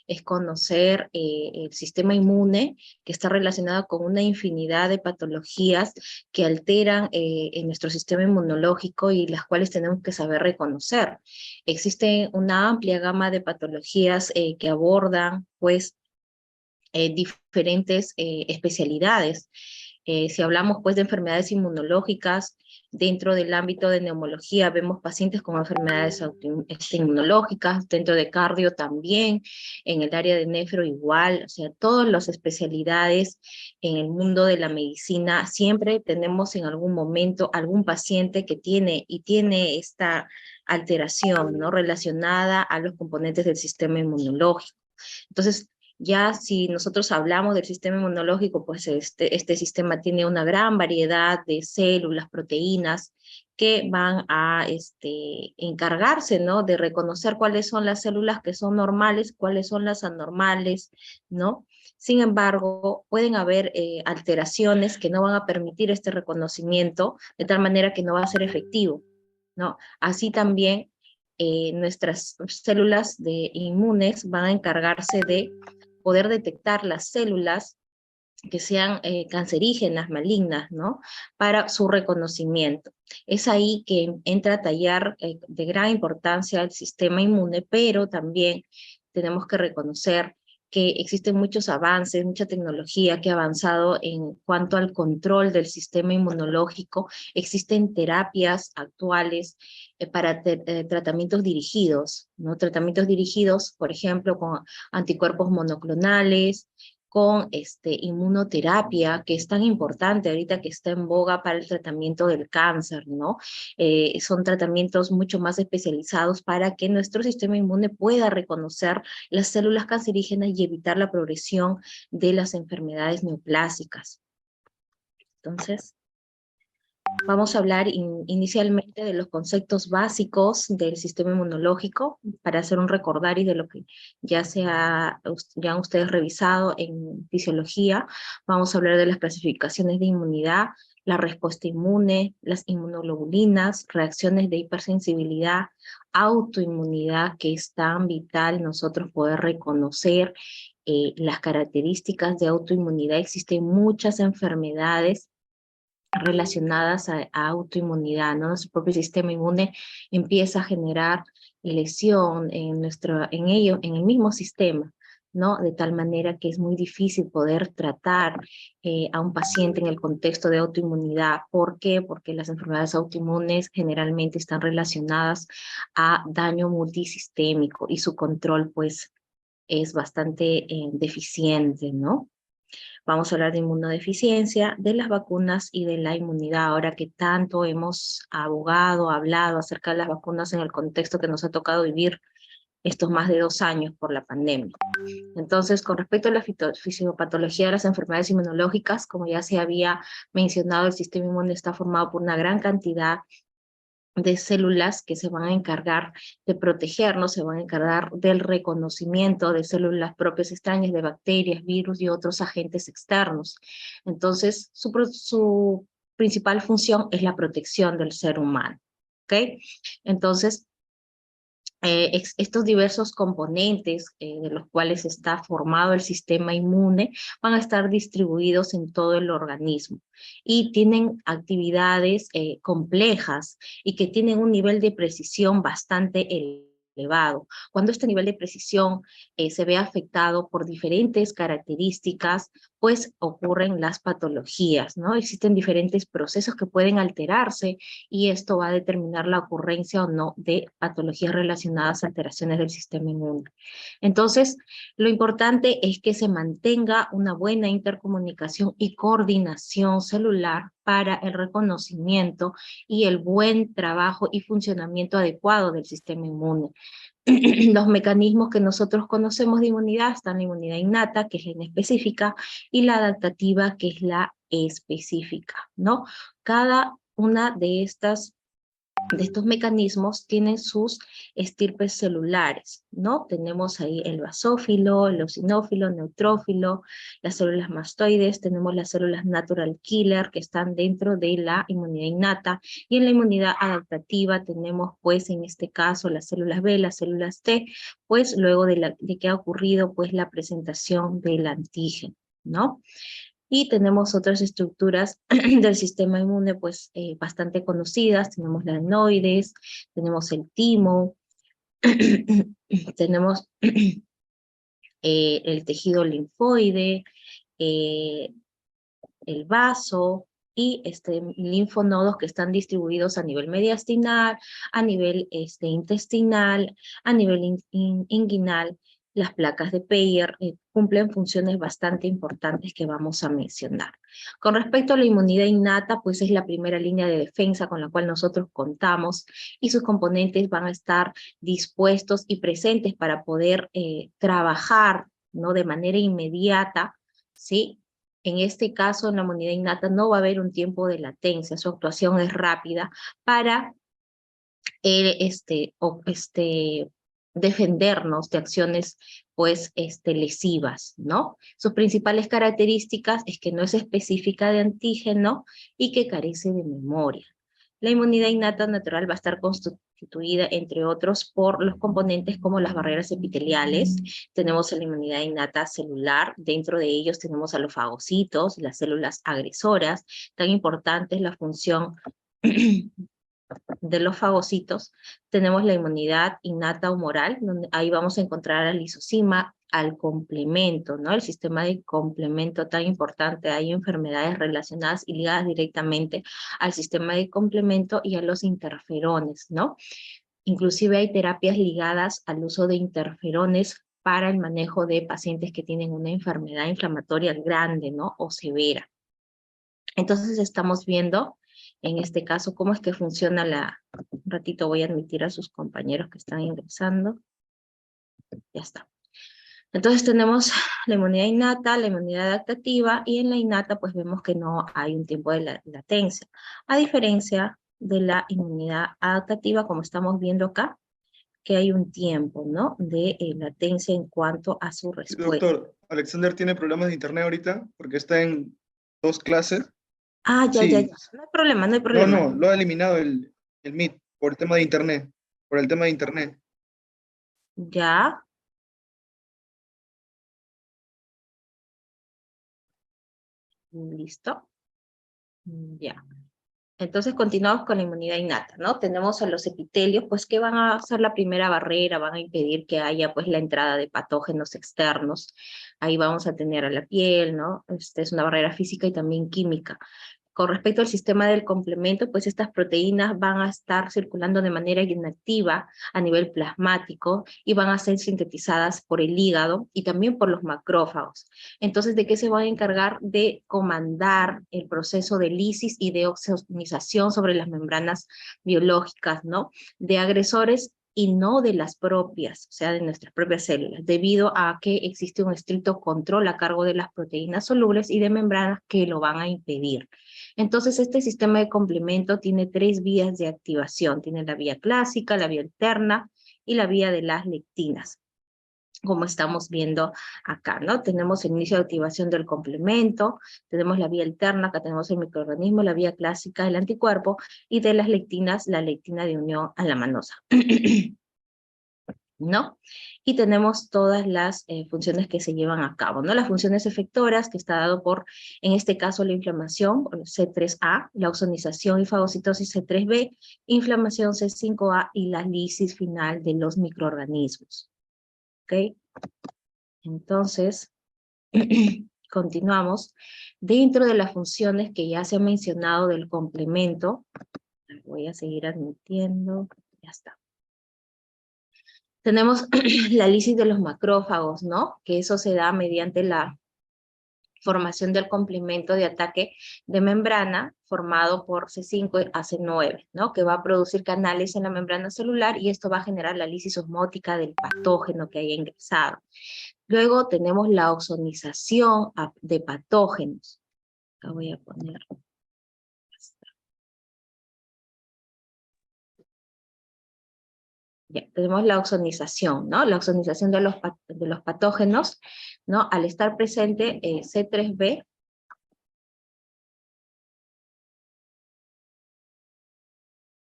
es conocer el sistema inmune, que está relacionado con una infinidad de patologías que alteran en nuestro sistema inmunológico y las cuales tenemos que saber reconocer. Existe una amplia gama de patologías que abordan, pues, diferentes especialidades. Si hablamos pues de enfermedades inmunológicas, dentro del ámbito de neumología vemos pacientes con enfermedades inmunológicas, dentro de cardio también, en el área de nefro igual, o sea, todas las especialidades en el mundo de la medicina, siempre tenemos en algún momento algún paciente que tiene esta alteración, ¿no? Relacionada a los componentes del sistema inmunológico. Entonces, ya si nosotros hablamos del sistema inmunológico, pues este sistema tiene una gran variedad de células, proteínas, que van a encargarse, ¿no? De reconocer cuáles son las células que son normales, cuáles son las anormales, ¿no? Sin embargo, pueden haber alteraciones que no van a permitir este reconocimiento, de tal manera que no va a ser efectivo, ¿no? Así también nuestras células inmunes van a encargarse de poder detectar las células que sean cancerígenas, malignas, ¿no? Para su reconocimiento. Es ahí que entra a tallar de gran importancia el sistema inmune, pero también tenemos que reconocer que existen muchos avances, mucha tecnología que ha avanzado en cuanto al control del sistema inmunológico. Existen terapias actuales para tratamientos dirigidos, ¿no? Tratamientos dirigidos, por ejemplo, con anticuerpos monoclonales, con inmunoterapia, que es tan importante ahorita que está en boga para el tratamiento del cáncer, ¿no? Son tratamientos mucho más especializados para que nuestro sistema inmune pueda reconocer las células cancerígenas y evitar la progresión de las enfermedades neoplásicas. Entonces, vamos a hablar inicialmente de los conceptos básicos del sistema inmunológico para hacer un recordario de lo que ya han ustedes revisado en fisiología. Vamos a hablar de las clasificaciones de inmunidad, la respuesta inmune, las inmunoglobulinas, reacciones de hipersensibilidad, autoinmunidad, que es tan vital nosotros poder reconocer las características de autoinmunidad. Existen muchas enfermedades relacionadas a autoinmunidad, ¿no? Nuestro propio sistema inmune empieza a generar lesión en el mismo sistema, ¿no? De tal manera que es muy difícil poder tratar a un paciente en el contexto de autoinmunidad. ¿Por qué? Porque las enfermedades autoinmunes generalmente están relacionadas a daño multisistémico y su control, pues, es bastante deficiente, ¿no? Vamos a hablar de inmunodeficiencia, de las vacunas y de la inmunidad, ahora que tanto hemos hablado acerca de las vacunas en el contexto que nos ha tocado vivir estos más de 2 años por la pandemia. Entonces, con respecto a la fisiopatología de las enfermedades inmunológicas, como ya se había mencionado, el sistema inmune está formado por una gran cantidad de células que se van a encargar de protegernos, se van a encargar del reconocimiento de células propias extrañas, de bacterias, virus y otros agentes externos. Entonces, su principal función es la protección del ser humano. ¿Ok? Entonces, estos diversos componentes de los cuales está formado el sistema inmune van a estar distribuidos en todo el organismo y tienen actividades complejas y que tienen un nivel de precisión bastante elevado. Cuando este nivel de precisión se ve afectado por diferentes características, pues ocurren las patologías, ¿no? Existen diferentes procesos que pueden alterarse y esto va a determinar la ocurrencia o no de patologías relacionadas a alteraciones del sistema inmune. Entonces, lo importante es que se mantenga una buena intercomunicación y coordinación celular para el reconocimiento y el buen trabajo y funcionamiento adecuado del sistema inmune. Los mecanismos que nosotros conocemos de inmunidad están la inmunidad innata, que es la inespecífica, y la adaptativa, que es la específica, ¿no? Cada una de estas de estos mecanismos tienen sus estirpes celulares, ¿no? Tenemos ahí el basófilo, el eosinófilo, neutrófilo, las células mastoides, tenemos las células natural killer que están dentro de la inmunidad innata, y en la inmunidad adaptativa tenemos, pues, en este caso, las células B, las células T, pues, luego de que ha ocurrido, pues, la presentación del antígeno, ¿no? Y tenemos otras estructuras del sistema inmune, pues, bastante conocidas. Tenemos la adenoides, tenemos el timo, tenemos el tejido linfoide, eh, el vaso y linfonodos que están distribuidos a nivel mediastinal, a nivel intestinal, a nivel inguinal. Las placas de Peyer cumplen funciones bastante importantes que vamos a mencionar. Con respecto a la inmunidad innata, pues es la primera línea de defensa con la cual nosotros contamos, y sus componentes van a estar dispuestos y presentes para poder trabajar, ¿no?, de manera inmediata, ¿sí? En este caso, en la inmunidad innata no va a haber un tiempo de latencia, su actuación es rápida para defendernos de acciones, pues, lesivas, ¿no? Sus principales características es que no es específica de antígeno y que carece de memoria. La inmunidad innata natural va a estar constituida, entre otros, por los componentes como las barreras epiteliales. Tenemos la inmunidad innata celular, dentro de ellos tenemos a los fagocitos, las células agresoras. Tan importante es la función de los fagocitos. Tenemos la inmunidad innata humoral, donde ahí vamos a encontrar al lisozima, al complemento, ¿no? El sistema de complemento tan importante. Hay enfermedades relacionadas y ligadas directamente al sistema de complemento y a los interferones, ¿no? Inclusive hay terapias ligadas al uso de interferones para el manejo de pacientes que tienen una enfermedad inflamatoria grande, ¿no?, o severa. Entonces estamos viendo, en este caso, cómo es que funciona Un ratito voy a admitir a sus compañeros que están ingresando. Ya está. Entonces tenemos la inmunidad innata, la inmunidad adaptativa, y en la innata pues vemos que no hay un tiempo de latencia, a diferencia de la inmunidad adaptativa, como estamos viendo acá, que hay un tiempo, ¿no?, de latencia en cuanto a su Sí, respuesta. doctor, Alexander tiene problemas de internet ahorita porque está en 2 clases. Ah, ya, ya, Sí, ya. No hay problema, no hay no, problema. no, lo ha eliminado el Meet por el tema de internet, por el tema de internet. Ya. Listo. Ya. Entonces continuamos con la inmunidad innata, ¿no? Tenemos a los epitelios, pues, que van a ser la primera barrera, van a impedir que haya, pues, la entrada de patógenos externos. Ahí vamos a tener a la piel, ¿no? Es una barrera física y también química. Con respecto al sistema del complemento, pues estas proteínas van a estar circulando de manera inactiva a nivel plasmático y van a ser sintetizadas por el hígado y también por los macrófagos. Entonces, ¿de qué se van a encargar? De comandar el proceso de lisis y de oxidatización sobre las membranas biológicas, ¿no?, de agresores y no de las propias, o sea, de nuestras propias células, debido a que existe un estricto control a cargo de las proteínas solubles y de membranas que lo van a impedir. Entonces, este sistema de complemento tiene 3 vías de activación. Tiene la vía clásica, la vía alterna y la vía de las lectinas, como estamos viendo acá, ¿no? Tenemos el inicio de activación del complemento, tenemos la vía alterna, acá tenemos el microorganismo, la vía clásica, el anticuerpo, y de las lectinas, la lectina de unión a la manosa. ¿No? Y tenemos todas las funciones que se llevan a cabo, ¿no? Las funciones efectoras, que está dado por, en este caso, la inflamación, C3A, la ozonización y fagocitosis C3B, inflamación C5A y la lisis final de los microorganismos. ¿Ok? Entonces, continuamos. Dentro de las funciones que ya se han mencionado del complemento, voy a seguir admitiendo, ya está. Tenemos la lisis de los macrófagos, ¿no? Que eso se da mediante la formación del complemento de ataque de membrana formado por C5 a C9, ¿no? Que va a producir canales en la membrana celular y esto va a generar la lisis osmótica del patógeno que haya ingresado. Luego tenemos la ozonización de patógenos. Acá voy a poner. Ya, tenemos la oxonización, ¿no? La oxonización de los patógenos, ¿no? Al estar presente C3b,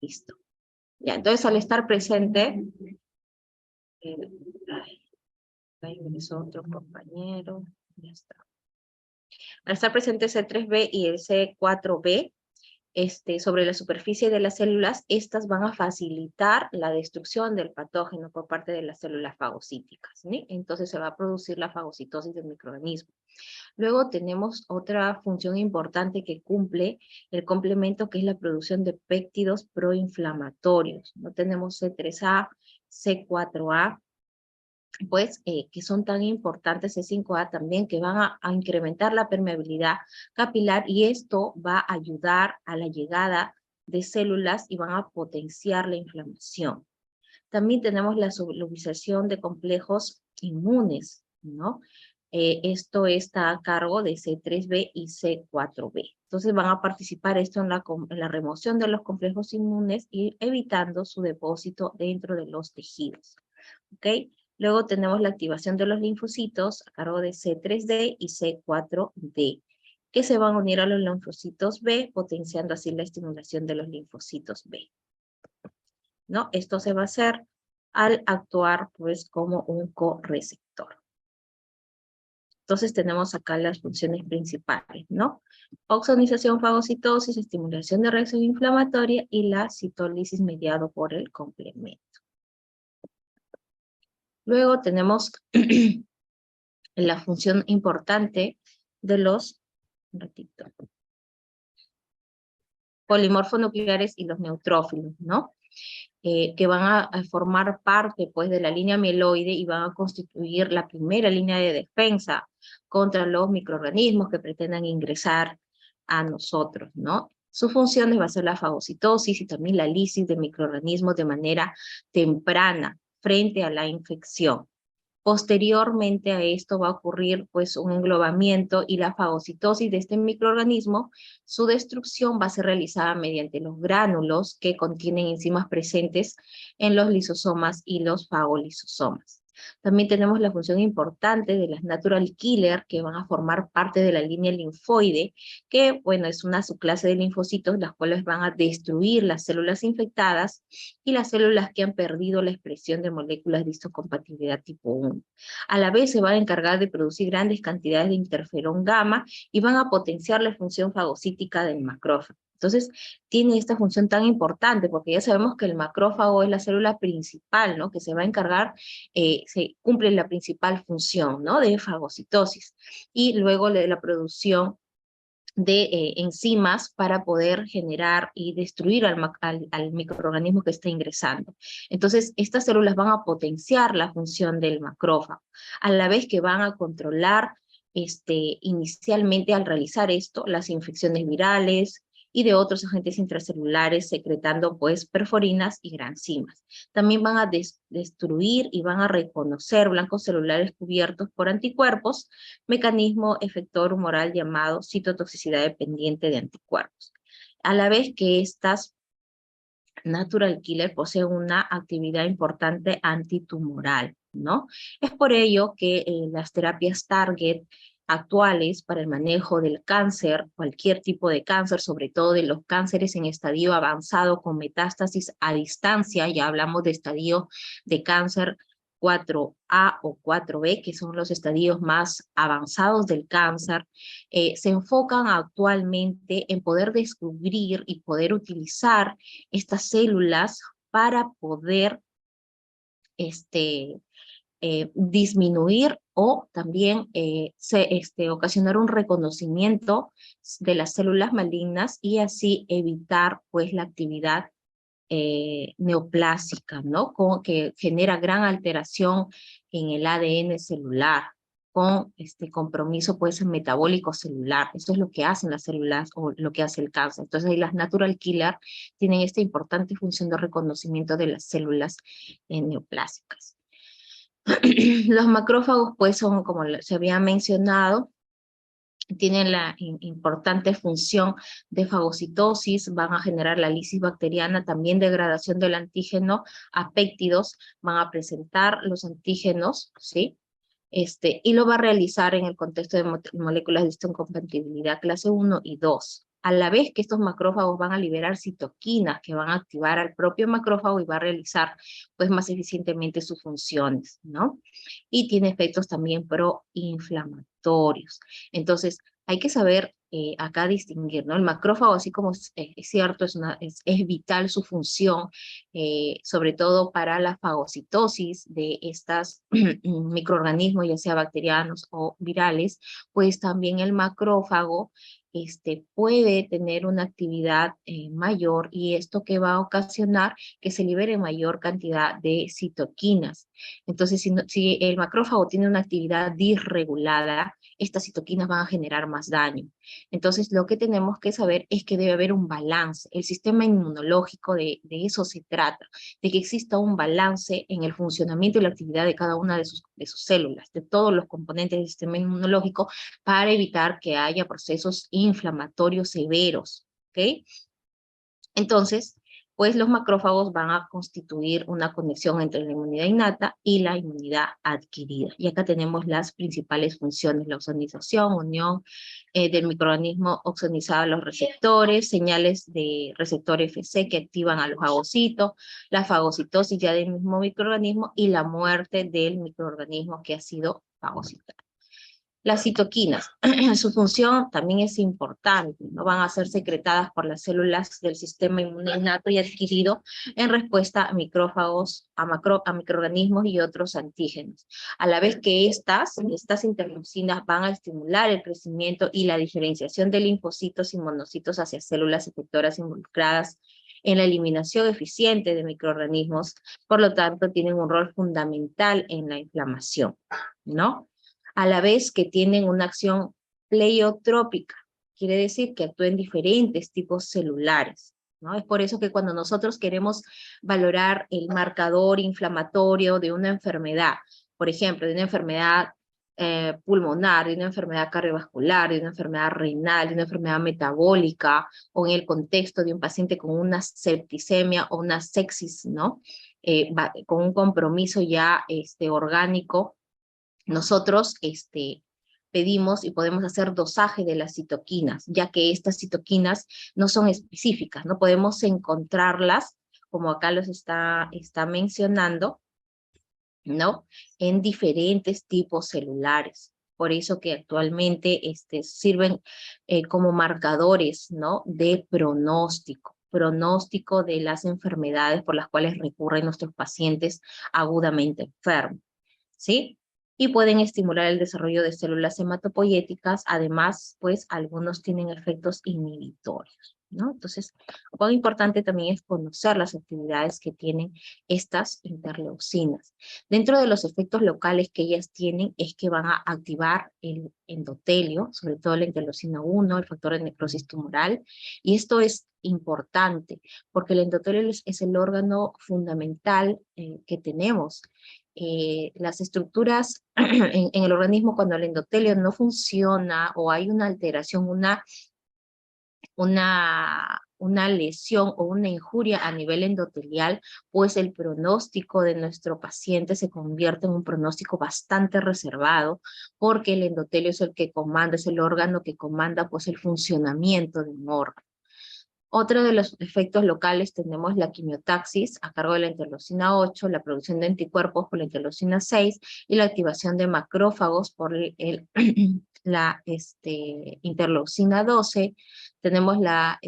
listo. Ya, entonces al estar presente, ahí ingresó otro compañero, ya está. Al estar presente C3b y el C4b, sobre la superficie de las células, estas van a facilitar la destrucción del patógeno por parte de las células fagocíticas, ¿sí? Entonces se va a producir la fagocitosis del microorganismo. Luego tenemos otra función importante que cumple el complemento, que es la producción de péptidos proinflamatorios. No tenemos C3A, C4A, pues que son tan importantes, C5A también, que van a incrementar la permeabilidad capilar, y esto va a ayudar a la llegada de células y van a potenciar la inflamación. También tenemos la solubilización de complejos inmunes, ¿no? Esto está a cargo de C3b y C4b. Entonces van a participar esto en la remoción de los complejos inmunes y evitando su depósito dentro de los tejidos. ¿Ok? Luego tenemos la activación de los linfocitos a cargo de C3d y C4d, que se van a unir a los linfocitos B, potenciando así la estimulación de los linfocitos B, ¿no? Esto se va a hacer al actuar pues como un correceptor. Entonces tenemos acá las funciones principales, ¿no? Oxonización, fagocitosis, estimulación de reacción inflamatoria y la citólisis mediado por el complemento. Luego tenemos la función importante de los polimorfonucleares y los neutrófilos, ¿no? Que van a formar parte pues de la línea mieloide y van a constituir la primera línea de defensa contra los microorganismos que pretendan ingresar a nosotros, ¿no? Sus funciones va a ser la fagocitosis y también la lisis de microorganismos de manera temprana frente a la infección. Posteriormente a esto va a ocurrir pues un englobamiento y la fagocitosis de este microorganismo. Su destrucción va a ser realizada mediante los gránulos que contienen enzimas presentes en los lisosomas y los fagolisosomas. También tenemos la función importante de las natural killer, que van a formar parte de la línea linfoide, que bueno, es una subclase de linfocitos las cuales van a destruir las células infectadas y las células que han perdido la expresión de moléculas de histocompatibilidad tipo 1. A la vez se van a encargar de producir grandes cantidades de interferón gamma y van a potenciar la función fagocítica del macrófago. Entonces, tiene esta función tan importante porque ya sabemos que el macrófago es la célula principal, ¿no? Que se va a encargar, se cumple la principal función, ¿no? De fagocitosis. Y luego de la producción de enzimas para poder generar y destruir al microorganismo que está ingresando. Entonces, estas células van a potenciar la función del macrófago, a la vez que van a controlar inicialmente al realizar esto las infecciones virales y de otros agentes intracelulares, secretando pues perforinas y granzimas. También van a destruir y van a reconocer blancos celulares cubiertos por anticuerpos, mecanismo efector humoral llamado citotoxicidad dependiente de anticuerpos. A la vez que estas natural killer poseen una actividad importante antitumoral, ¿no? Es por ello que las terapias target actuales para el manejo del cáncer, cualquier tipo de cáncer, sobre todo de los cánceres en estadio avanzado con metástasis a distancia, ya hablamos de estadio de cáncer 4A o 4B, que son los estadios más avanzados del cáncer, se enfocan actualmente en poder descubrir y poder utilizar estas células para poder disminuir o también ocasionar un reconocimiento de las células malignas y así evitar pues la actividad neoplásica, ¿no? Que genera gran alteración en el ADN celular, con compromiso pues metabólico celular. Eso es lo que hacen las células o lo que hace el cáncer. Entonces ahí las natural killer tienen esta importante función de reconocimiento de las células neoplásicas. Los macrófagos pues son, como se había mencionado, tienen la importante función de fagocitosis, van a generar la lisis bacteriana, también degradación del antígeno a péptidos, van a presentar los antígenos, ¿sí? Y lo va a realizar en el contexto de moléculas de histocompatibilidad clase 1 y 2. A la vez que estos macrófagos van a liberar citoquinas que van a activar al propio macrófago y va a realizar pues más eficientemente sus funciones, ¿no? Y tiene efectos también proinflamatorios. Entonces, hay que saber acá distinguir, ¿no? El macrófago, así como es cierto, es vital su función, sobre todo para la fagocitosis de estos microorganismos, ya sea bacterianos o virales, pues también el macrófago puede tener una actividad mayor, y esto que va a ocasionar que se libere mayor cantidad de citoquinas. Entonces, si el macrófago tiene una actividad disregulada, estas citoquinas van a generar más daño. Entonces, lo que tenemos que saber es que debe haber un balance. El sistema inmunológico, de eso se trata, de que exista un balance en el funcionamiento y la actividad de cada una de sus células, de todos los componentes del sistema inmunológico, para evitar que haya procesos inflamatorios severos, ¿ok? Entonces, pues los macrófagos van a constituir una conexión entre la inmunidad innata y la inmunidad adquirida. Y acá tenemos las principales funciones: la ozonización, unión del microorganismo ozonizado a los receptores, señales de receptor FC que activan a los fagocitos, la fagocitosis ya del mismo microorganismo y la muerte del microorganismo que ha sido fagocitado. Las citoquinas, su función también es importante, ¿no? Van a ser secretadas por las células del sistema inmune innato y adquirido en respuesta a micrófagos, a microorganismos y otros antígenos. A la vez que estas interleucinas van a estimular el crecimiento y la diferenciación de linfocitos y monocitos hacia células efectoras involucradas en la eliminación eficiente de microorganismos, por lo tanto tienen un rol fundamental en la inflamación, ¿no? A la vez que tienen una acción pleiotrópica, quiere decir que actúan en diferentes tipos celulares, ¿no? Es por eso que cuando nosotros queremos valorar el marcador inflamatorio de una enfermedad, por ejemplo, de una enfermedad pulmonar, de una enfermedad cardiovascular, de una enfermedad renal, de una enfermedad metabólica, o en el contexto de un paciente con una septicemia o una sepsis, ¿no? Con un compromiso ya orgánico, nosotros pedimos y podemos hacer dosaje de las citoquinas, ya que estas citoquinas no son específicas, no podemos encontrarlas, como acá los está mencionando, ¿no? En diferentes tipos celulares. Por eso que actualmente sirven como marcadores, ¿no? De pronóstico de las enfermedades por las cuales recurren nuestros pacientes agudamente enfermos, ¿sí? Y pueden estimular el desarrollo de células hematopoyéticas. Además, pues algunos tienen efectos inhibitorios, ¿no? Entonces, lo importante también es conocer las actividades que tienen estas interleucinas. Dentro de los efectos locales que ellas tienen es que van a activar el endotelio, sobre todo la interleucina 1, el factor de necrosis tumoral, y esto es importante porque el endotelio es el órgano fundamental que tenemos. Las estructuras en el organismo, cuando el endotelio no funciona o hay una alteración, una lesión o una injuria a nivel endotelial, pues el pronóstico de nuestro paciente se convierte en un pronóstico bastante reservado, porque el endotelio es el que comanda, es el órgano que comanda pues el funcionamiento de un órgano. Otro de los efectos locales tenemos la quimiotaxis a cargo de la interleucina 8, la producción de anticuerpos por la interleucina 6 y la activación de macrófagos por la interleucina 12. Tenemos la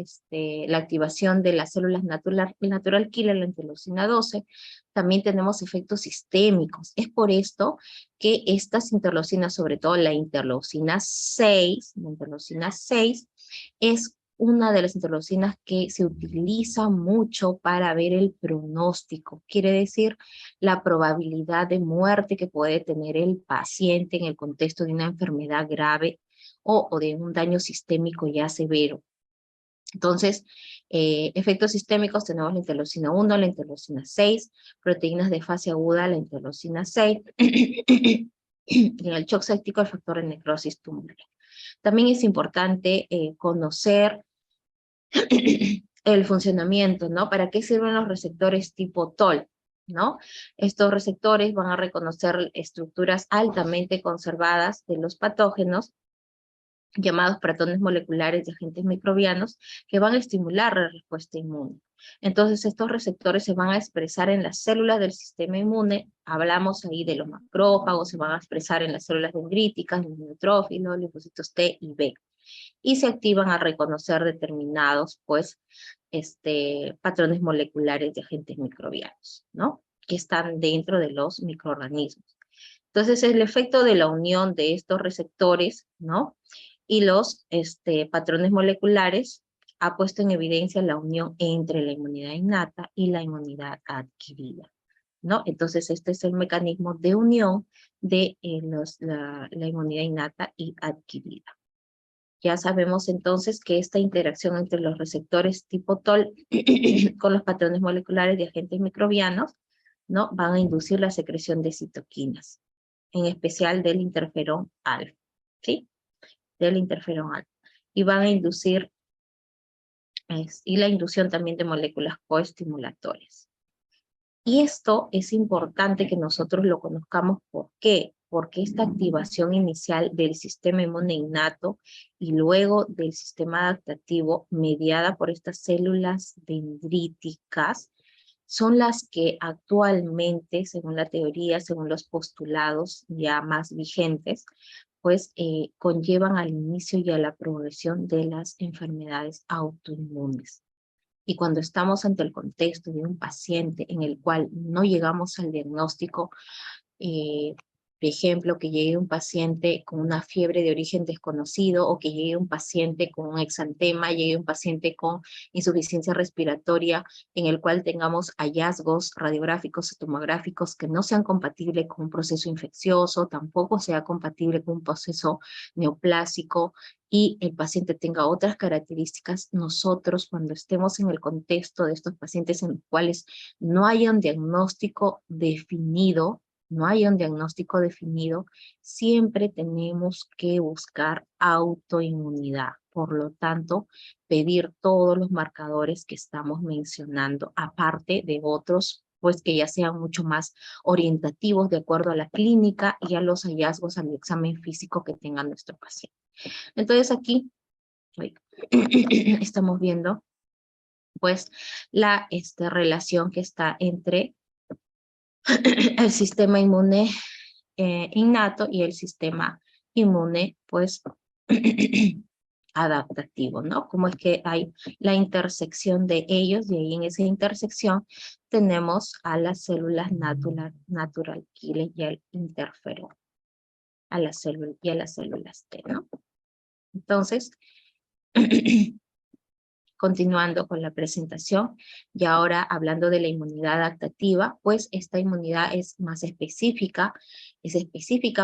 activación de las células natural killer, la interleucina 12. También tenemos efectos sistémicos. Es por esto que estas interleucinas, sobre todo la interleucina 6, es una de las interleucinas que se utiliza mucho para ver el pronóstico, quiere decir la probabilidad de muerte que puede tener el paciente en el contexto de una enfermedad grave o de un daño sistémico ya severo. Entonces, efectos sistémicos tenemos la interleucina 1, la interleucina 6, proteínas de fase aguda, la interleucina 6, y en el shock séptico el factor de necrosis tumoral. También es importante conocer el funcionamiento, ¿no? ¿Para qué sirven los receptores tipo TOL? ¿No? Estos receptores van a reconocer estructuras altamente conservadas de los patógenos, llamados protones moleculares de agentes microbianos, que van a estimular la respuesta inmune. Entonces, estos receptores se van a expresar en las células del sistema inmune. Hablamos ahí de los macrófagos, se van a expresar en las células dendríticas, los neutrófilos, linfocitos T y B. Y se activan a reconocer determinados, pues, patrones moleculares de agentes microbianos, ¿no? Que están dentro de los microorganismos. Entonces, el efecto de la unión de estos receptores, ¿no? Y los patrones moleculares ha puesto en evidencia la unión entre la inmunidad innata y la inmunidad adquirida, ¿no? Entonces, este es el mecanismo de unión de la inmunidad innata y adquirida. Ya sabemos entonces que esta interacción entre los receptores tipo TOL con los patrones moleculares de agentes microbianos, ¿no? Van a inducir la secreción de citoquinas, en especial del interferón alfa, ¿sí? Del interferón alfa. Y van a inducir, y la inducción también de moléculas coestimulatorias. Y esto es importante que nosotros lo conozcamos. ¿Por qué? Porque esta activación inicial del sistema inmune innato y luego del sistema adaptativo mediada por estas células dendríticas son las que actualmente, según la teoría, según los postulados ya más vigentes, pues conllevan al inicio y a la progresión de las enfermedades autoinmunes. Y cuando estamos ante el contexto de un paciente en el cual no llegamos al diagnóstico, por ejemplo, que llegue un paciente con una fiebre de origen desconocido, o que llegue un paciente con un exantema, llegue un paciente con insuficiencia respiratoria, en el cual tengamos hallazgos radiográficos o tomográficos que no sean compatibles con un proceso infeccioso, tampoco sea compatible con un proceso neoplásico, y el paciente tenga otras características, nosotros cuando estemos en el contexto de estos pacientes en los cuales no haya un diagnóstico definido, siempre tenemos que buscar autoinmunidad. Por lo tanto, pedir todos los marcadores que estamos mencionando, aparte de otros, pues que ya sean mucho más orientativos de acuerdo a la clínica y a los hallazgos al examen físico que tenga nuestro paciente. Entonces aquí estamos viendo pues la relación que está entre el sistema inmune innato y el sistema inmune pues adaptativo, ¿no? Como es que hay la intersección de ellos, y ahí en esa intersección tenemos a las células natural killer y el interferón, a las células T, ¿no? Entonces, continuando con la presentación, y ahora hablando de la inmunidad adaptativa, pues esta inmunidad es más específica,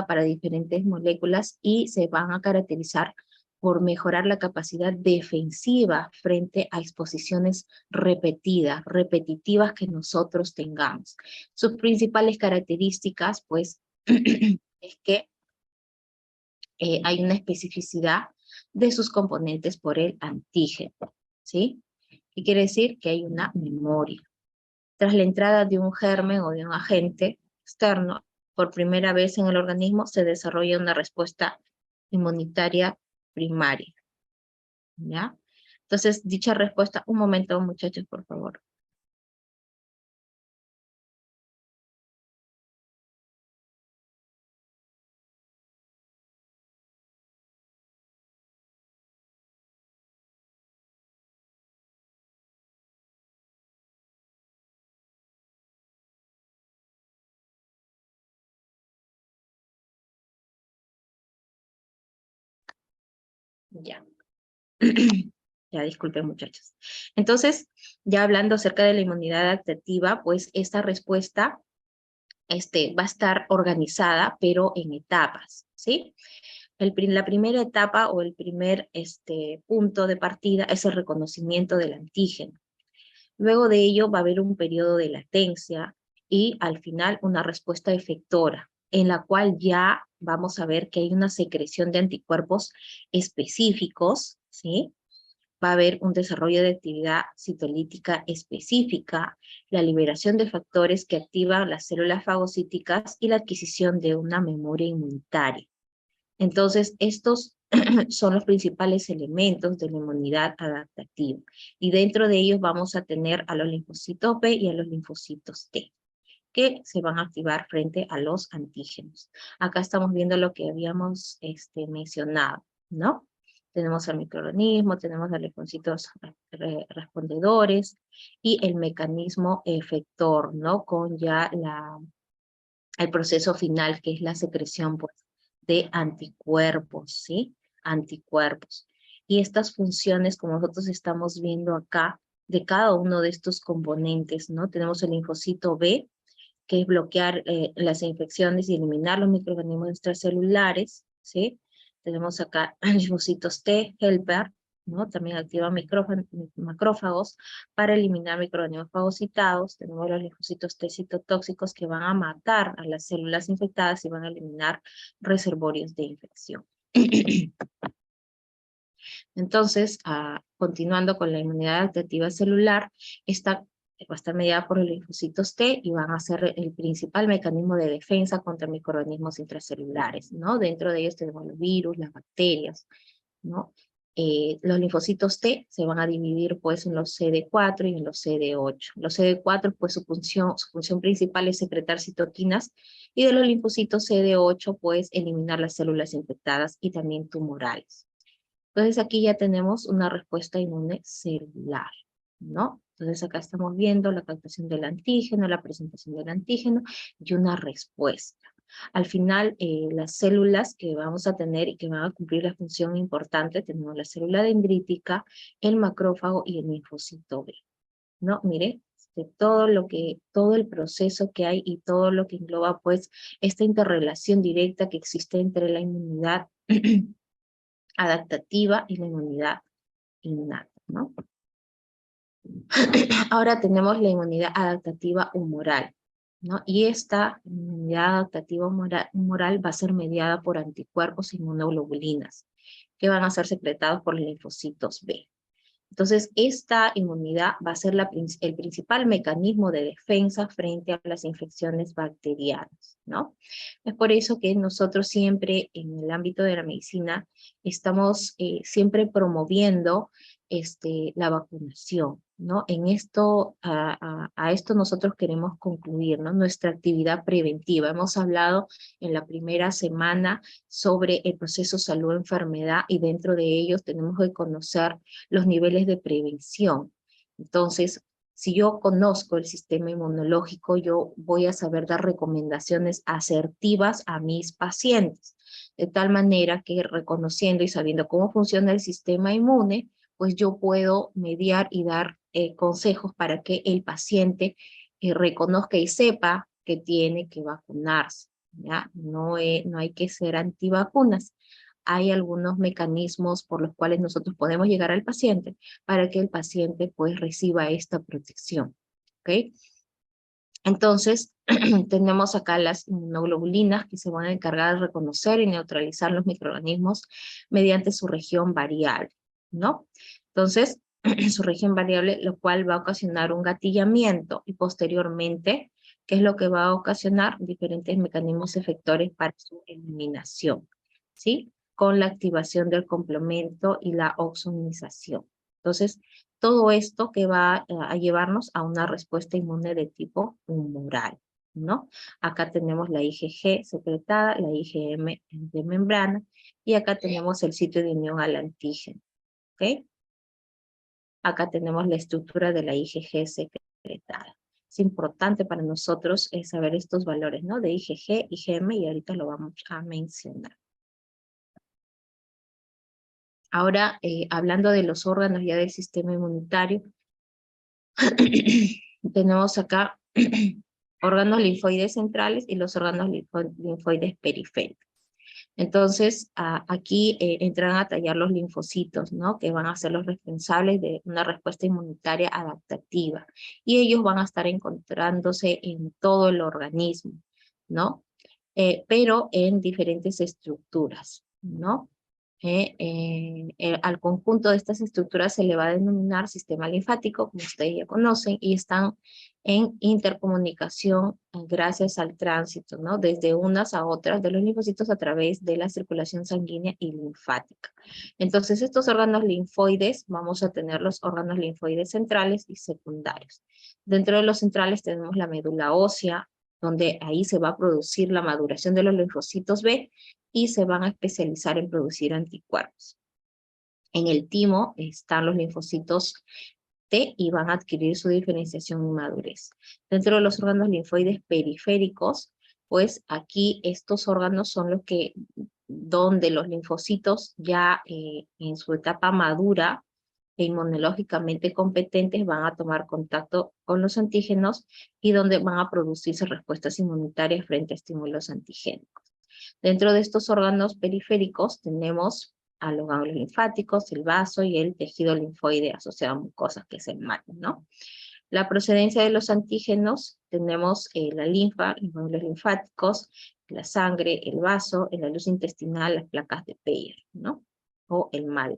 para diferentes moléculas y se van a caracterizar por mejorar la capacidad defensiva frente a exposiciones repetitivas que nosotros tengamos. Sus principales características, pues, es que hay una especificidad de sus componentes por el antígeno, ¿sí? ¿Qué quiere decir? Que hay una memoria. Tras la entrada de un germen o de un agente externo, por primera vez en el organismo se desarrolla una respuesta inmunitaria primaria, ¿ya? Entonces, dicha respuesta, un momento, muchachos, por favor. Ya. Ya, disculpen, muchachos. Entonces, ya hablando acerca de la inmunidad adaptativa, pues esta respuesta va a estar organizada, pero en etapas, ¿sí? La primera etapa o el primer punto de partida es el reconocimiento del antígeno. Luego de ello va a haber un periodo de latencia y al final una respuesta efectora, en la cual ya vamos a ver que hay una secreción de anticuerpos específicos, ¿sí? Va a haber un desarrollo de actividad citolítica específica, la liberación de factores que activan las células fagocíticas y la adquisición de una memoria inmunitaria. Entonces, estos son los principales elementos de la inmunidad adaptativa. Y dentro de ellos vamos a tener a los linfocitos B y a los linfocitos T, que se van a activar frente a los antígenos. Acá estamos viendo lo que habíamos mencionado, ¿no? Tenemos al microorganismo, tenemos a los linfocitos respondedores y el mecanismo efector, ¿no? Con ya el proceso final, que es la secreción pues, de anticuerpos, ¿sí? Anticuerpos. Y estas funciones, como nosotros estamos viendo acá, de cada uno de estos componentes, ¿no? Tenemos el linfocito B, que es bloquear las infecciones y eliminar los microorganismos extracelulares, ¿sí? Tenemos acá linfocitos T, helper, ¿no? También activan macrófagos para eliminar microorganismos fagocitados. Tenemos los linfocitos T citotóxicos que van a matar a las células infectadas y van a eliminar reservorios de infección. Entonces, continuando con la inmunidad adaptativa celular, esta va a estar mediada por los linfocitos T y van a ser el principal mecanismo de defensa contra microorganismos intracelulares, ¿no? Dentro de ellos tenemos los virus, las bacterias, ¿no? Los linfocitos T se van a dividir pues en los CD4 y en los CD8. Los CD4 pues su función principal es secretar citoquinas y de los linfocitos CD8 pues eliminar las células infectadas y también tumorales. Entonces aquí ya tenemos una respuesta inmune celular, ¿no? Entonces acá estamos viendo la captación del antígeno, la presentación del antígeno y una respuesta. Al final, las células que vamos a tener y que van a cumplir la función importante, tenemos la célula dendrítica, el macrófago y el linfocito B, ¿no? Mire, todo el proceso que hay y todo lo que engloba, pues, esta interrelación directa que existe entre la inmunidad adaptativa y la inmunidad innata, ¿no? Ahora tenemos la inmunidad adaptativa humoral, ¿no? Y esta inmunidad adaptativa humoral va a ser mediada por anticuerpos inmunoglobulinas, que van a ser secretados por los linfocitos B. Entonces, esta inmunidad va a ser el principal mecanismo de defensa frente a las infecciones bacterianas, ¿no? Es por eso que nosotros siempre, en el ámbito de la medicina, estamos siempre promoviendo la vacunación, ¿no? En esto, a esto nosotros queremos concluir, ¿no? Nuestra actividad preventiva. Hemos hablado en la primera semana sobre el proceso salud-enfermedad y dentro de ellos tenemos que conocer los niveles de prevención. Entonces, si yo conozco el sistema inmunológico, yo voy a saber dar recomendaciones asertivas a mis pacientes, de tal manera que reconociendo y sabiendo cómo funciona el sistema inmune, pues yo puedo mediar y dar consejos para que el paciente reconozca y sepa que tiene que vacunarse, ¿ya? No hay que ser antivacunas. Hay algunos mecanismos por los cuales nosotros podemos llegar al paciente para que el paciente pues reciba esta protección, ¿ok? Entonces, tenemos acá las inmunoglobulinas que se van a encargar de reconocer y neutralizar los microorganismos mediante su región variable, ¿no? Entonces, su región variable, lo cual va a ocasionar un gatillamiento y posteriormente, ¿qué es lo que va a ocasionar? Diferentes mecanismos efectores para su eliminación, ¿sí? Con la activación del complemento y la oxonización. Entonces, todo esto que va a llevarnos a una respuesta inmune de tipo humoral, ¿no? Acá tenemos la IgG secretada, la IgM de membrana, y acá tenemos el sitio de unión al antígeno, ¿ok? Acá tenemos la estructura de la IgG secretada. Es importante para nosotros saber estos valores, ¿no? De IgG, IgM, y ahorita lo vamos a mencionar. Ahora, hablando de los órganos ya del sistema inmunitario, tenemos acá órganos linfoides centrales y los órganos linfoides periféricos. Entonces, aquí entran a tallar los linfocitos, ¿no? Que van a ser los responsables de una respuesta inmunitaria adaptativa. Y ellos van a estar encontrándose en todo el organismo, ¿no? pero en diferentes estructuras, ¿no? Al conjunto de estas estructuras se le va a denominar sistema linfático, como ustedes ya conocen, y están en intercomunicación gracias al tránsito, ¿no? Desde unas a otras de los linfocitos a través de la circulación sanguínea y linfática. Entonces, estos órganos linfoides, vamos a tener los órganos linfoides centrales y secundarios. Dentro de los centrales tenemos la médula ósea, donde ahí se va a producir la maduración de los linfocitos B y se van a especializar en producir anticuerpos. En el timo están los linfocitos T y van a adquirir su diferenciación y madurez. Dentro de los órganos linfoides periféricos, pues aquí estos órganos son los que, donde los linfocitos ya en su etapa madura e inmunológicamente competentes van a tomar contacto con los antígenos y donde van a producirse respuestas inmunitarias frente a estímulos antigénicos. Dentro de estos órganos periféricos tenemos a los ganglios linfáticos, el vaso y el tejido linfoide asociado a mucosas, que es el marco, ¿no? La procedencia de los antígenos, tenemos la linfa, los ganglios linfáticos, la sangre, el vaso, la luz intestinal, las placas de Peyer, ¿no? O el mal.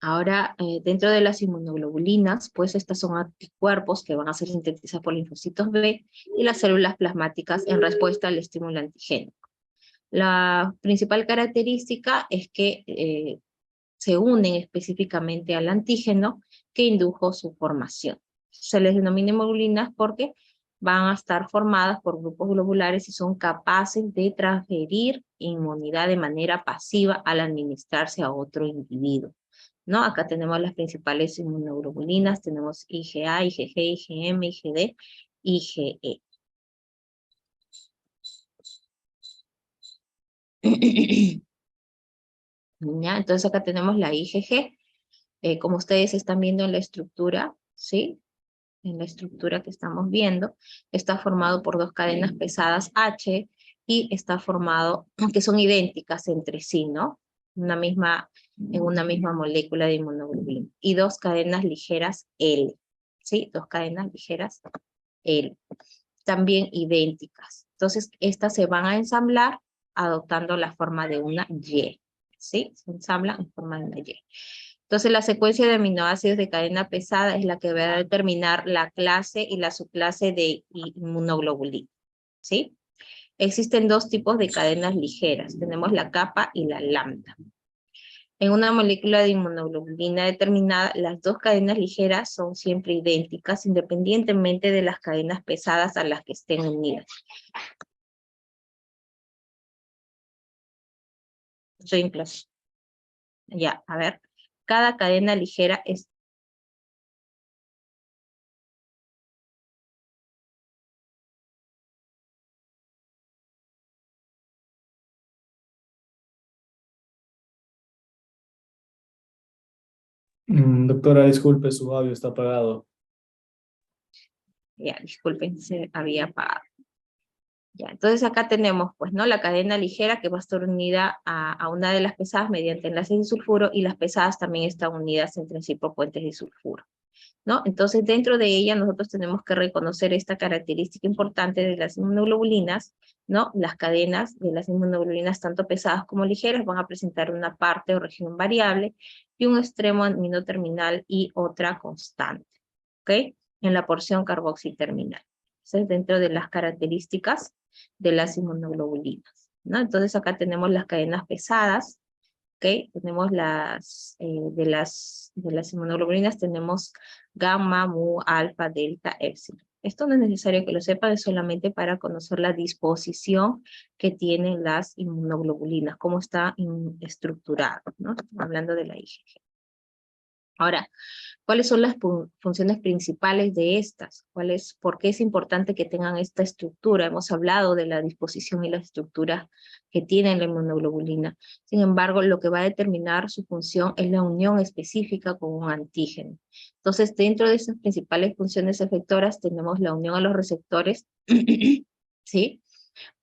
Ahora, dentro de las inmunoglobulinas, pues estas son anticuerpos que van a ser sintetizados por linfocitos B y las células plasmáticas en respuesta al estímulo antigénico. La principal característica es que se unen específicamente al antígeno que indujo su formación. Se les denomina inmunoglobulinas porque van a estar formadas por grupos globulares y son capaces de transferir inmunidad de manera pasiva al administrarse a otro individuo, ¿no? Acá tenemos las principales inmunoglobulinas, tenemos IgA, IgG, IgM, IgD, IgE. ¿Ya? Entonces acá tenemos la IgG, como ustedes están viendo en la estructura, ¿sí? En la estructura que estamos viendo, está formado por dos cadenas pesadas H y está formado, que son idénticas entre sí, ¿no? En una misma molécula de inmunoglobulina. Y dos cadenas ligeras L, ¿sí? Dos cadenas ligeras L, también idénticas. Entonces, estas se van a ensamblar adoptando la forma de una Y, ¿sí? Se ensamblan en forma de una Y. Entonces, la secuencia de aminoácidos de cadena pesada es la que va a determinar la clase y la subclase de inmunoglobulina, ¿sí? Existen dos tipos de cadenas ligeras. Tenemos la kappa y la lambda. En una molécula de inmunoglobulina determinada, las dos cadenas ligeras son siempre idénticas, independientemente de las cadenas pesadas a las que estén unidas. Estoy en clase. Ya, a ver. Cada cadena ligera es... Doctora, disculpe, su audio está apagado. Ya, disculpen, se había apagado. Ya, entonces acá tenemos, pues, ¿no? La cadena ligera que va a estar unida a una de las pesadas mediante enlaces de sulfuro y las pesadas también están unidas entre sí por puentes de sulfuro, ¿no? Entonces dentro de ella nosotros tenemos que reconocer esta característica importante de las inmunoglobulinas, ¿no? Las cadenas de las inmunoglobulinas tanto pesadas como ligeras van a presentar una parte o región variable y un extremo aminoterminal y otra constante, ¿ok? En la porción carboxiterminal. Entonces dentro de las características de las inmunoglobulinas, ¿no? Entonces acá tenemos las cadenas pesadas, ¿ok? Tenemos de las inmunoglobulinas tenemos gamma, mu, alfa, delta, epsilon. Esto no es necesario que lo sepan, es solamente para conocer la disposición que tienen las inmunoglobulinas, cómo está estructurado, ¿no? Estamos hablando de la IgG. Ahora, ¿cuáles son las funciones principales de estas? ¿Por qué es importante que tengan esta estructura? Hemos hablado de la disposición y la estructura que tiene la inmunoglobulina. Sin embargo, lo que va a determinar su función es la unión específica con un antígeno. Entonces, dentro de esas principales funciones efectoras tenemos la unión a los receptores, ¿sí?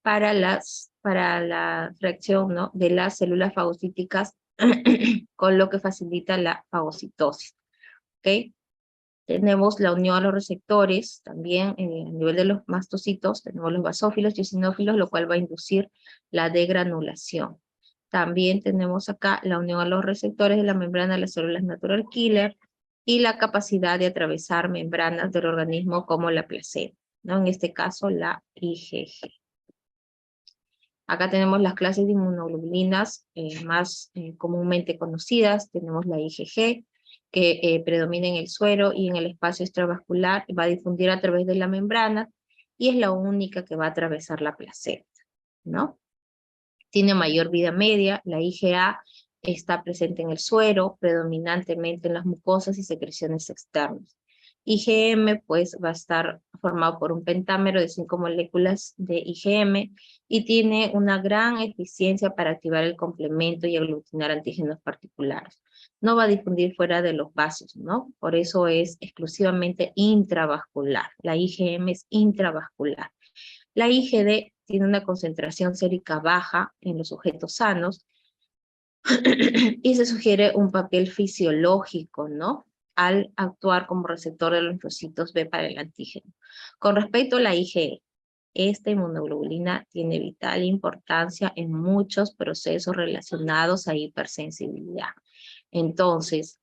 Para la reacción, ¿no? De las células fagocíticas con lo que facilita la fagocitosis. ¿Ok? Tenemos la unión a los receptores, también a nivel de los mastocitos, tenemos los basófilos y eosinófilos, lo cual va a inducir la degranulación. También tenemos acá la unión a los receptores de la membrana de las células natural killer y la capacidad de atravesar membranas del organismo como la placenta, ¿no? En este caso la IgG. Acá tenemos las clases de inmunoglobulinas más comúnmente conocidas. Tenemos la IgG, que predomina en el suero y en el espacio extravascular, va a difundir a través de la membrana y es la única que va a atravesar la placenta, ¿no? Tiene mayor vida media. La IgA está presente en el suero, predominantemente en las mucosas y secreciones externas. IgM pues va a estar formado por un pentámero de 5 moléculas de IgM y tiene una gran eficiencia para activar el complemento y aglutinar antígenos particulares. No va a difundir fuera de los vasos, ¿no? Por eso es exclusivamente intravascular. La IgM es intravascular. La IgD tiene una concentración sérica baja en los sujetos sanos y se sugiere un papel fisiológico, ¿no? Al actuar como receptor de los linfocitos B para el antígeno. Con respecto a la IgE, esta inmunoglobulina tiene vital importancia en muchos procesos relacionados a hipersensibilidad. Entonces,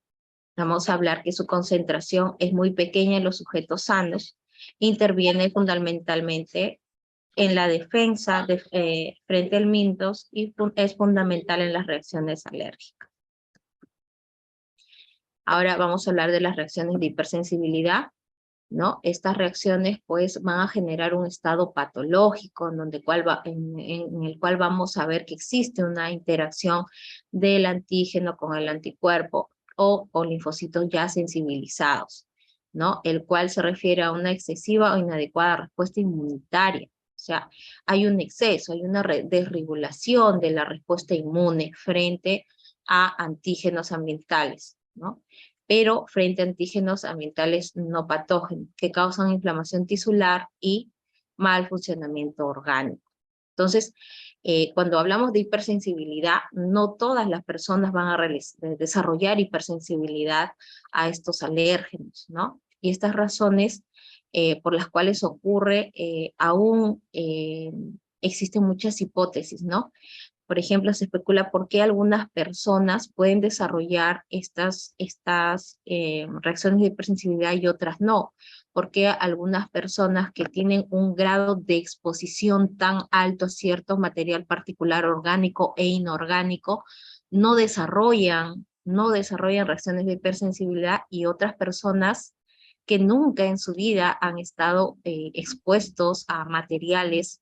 vamos a hablar que su concentración es muy pequeña en los sujetos sanos, interviene fundamentalmente en la defensa frente al MINTOS y es fundamental en las reacciones alérgicas. Ahora vamos a hablar de las reacciones de hipersensibilidad, ¿no? Estas reacciones pues van a generar un estado patológico en el cual vamos a ver que existe una interacción del antígeno con el anticuerpo o con linfocitos ya sensibilizados, ¿no? El cual se refiere a una excesiva o inadecuada respuesta inmunitaria. O sea, hay un exceso, hay una desregulación de la respuesta inmune frente a antígenos ambientales, ¿no? Pero frente a antígenos ambientales no patógenos que causan inflamación tisular y mal funcionamiento orgánico. Entonces, cuando hablamos de hipersensibilidad, no todas las personas van a desarrollar hipersensibilidad a estos alérgenos, ¿no? Y estas razones por las cuales ocurre, aún existen muchas hipótesis, ¿no? Por ejemplo, se especula por qué algunas personas pueden desarrollar estas reacciones de hipersensibilidad y otras no. ¿Por qué algunas personas que tienen un grado de exposición tan alto a cierto material particular orgánico e inorgánico no desarrollan reacciones de hipersensibilidad y otras personas que nunca en su vida han estado expuestos a materiales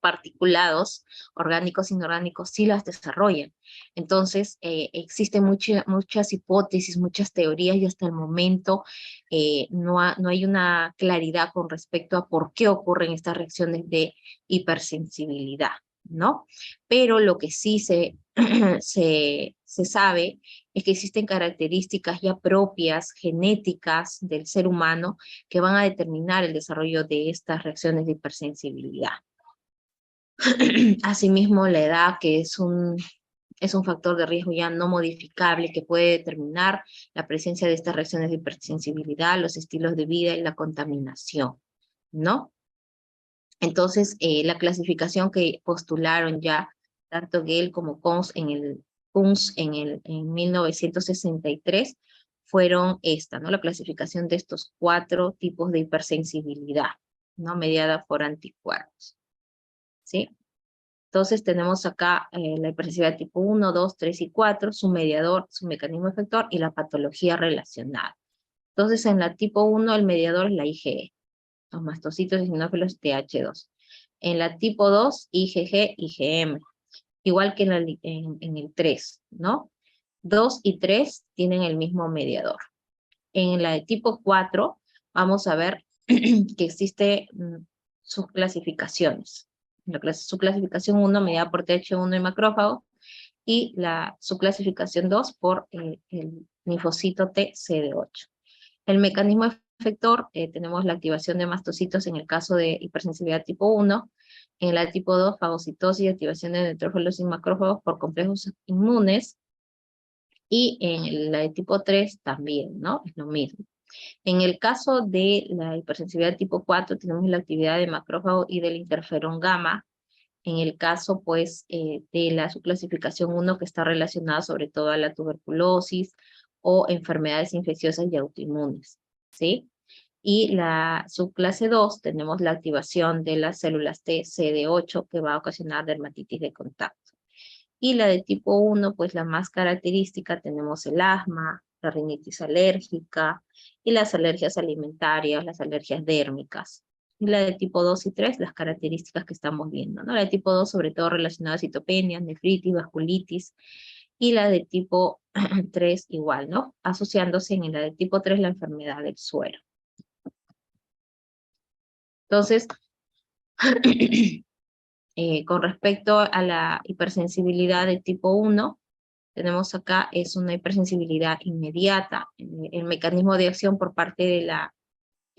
particulados, orgánicos, inorgánicos, sí las desarrollan? Entonces, existen muchas hipótesis, muchas teorías y hasta el momento no hay una claridad con respecto a por qué ocurren estas reacciones de hipersensibilidad, ¿no? Pero lo que sí se sabe es que existen características ya propias, genéticas del ser humano, que van a determinar el desarrollo de estas reacciones de hipersensibilidad. Asimismo, la edad, que es un factor de riesgo ya no modificable que puede determinar la presencia de estas reacciones de hipersensibilidad, los estilos de vida y la contaminación, ¿no? Entonces, la clasificación que postularon ya tanto Gale como Kunz en 1963 fueron esta, ¿no? La clasificación de estos 4 tipos de hipersensibilidad, ¿no? Mediada por anticuerpos, ¿sí? Entonces tenemos acá la hipersensibilidad tipo 1, 2, 3 y 4, su mediador, su mecanismo efector y la patología relacionada. Entonces en la tipo 1 el mediador es la IgE, los mastocitos eosinófilos TH2. En la tipo 2, IgG, IgM, igual que en el 3, ¿no? 2 y 3 tienen el mismo mediador. En la de tipo 4 vamos a ver que existe sus clasificaciones. Su clasificación 1 mediada por TH1 y macrófago, y su clasificación 2 por el linfocito TCD8. El mecanismo efector, tenemos la activación de mastocitos en el caso de hipersensibilidad tipo 1, en la tipo 2, fagocitosis y activación de neutrófilos y macrófagos por complejos inmunes, y en la de tipo 3 también, ¿no? Es lo mismo. En el caso de la hipersensibilidad tipo 4, tenemos la actividad de macrófago y del interferón gamma. En el caso, pues, de la subclasificación 1, que está relacionada sobre todo a la tuberculosis o enfermedades infecciosas y autoinmunes, ¿sí? Y la subclase 2, tenemos la activación de las células T CD8, que va a ocasionar dermatitis de contacto. Y la de tipo 1, pues la más característica, tenemos el asma, la rinitis alérgica y las alergias alimentarias, las alergias dérmicas. Y la de tipo 2 y 3, las características que estamos viendo, ¿no? La de tipo 2, sobre todo relacionada a citopenias, nefritis, vasculitis, y la de tipo 3 igual, ¿no? Asociándose en la de tipo 3 la enfermedad del suero. Entonces, con respecto a la hipersensibilidad de tipo 1, tenemos acá es una hipersensibilidad inmediata. El mecanismo de acción por parte de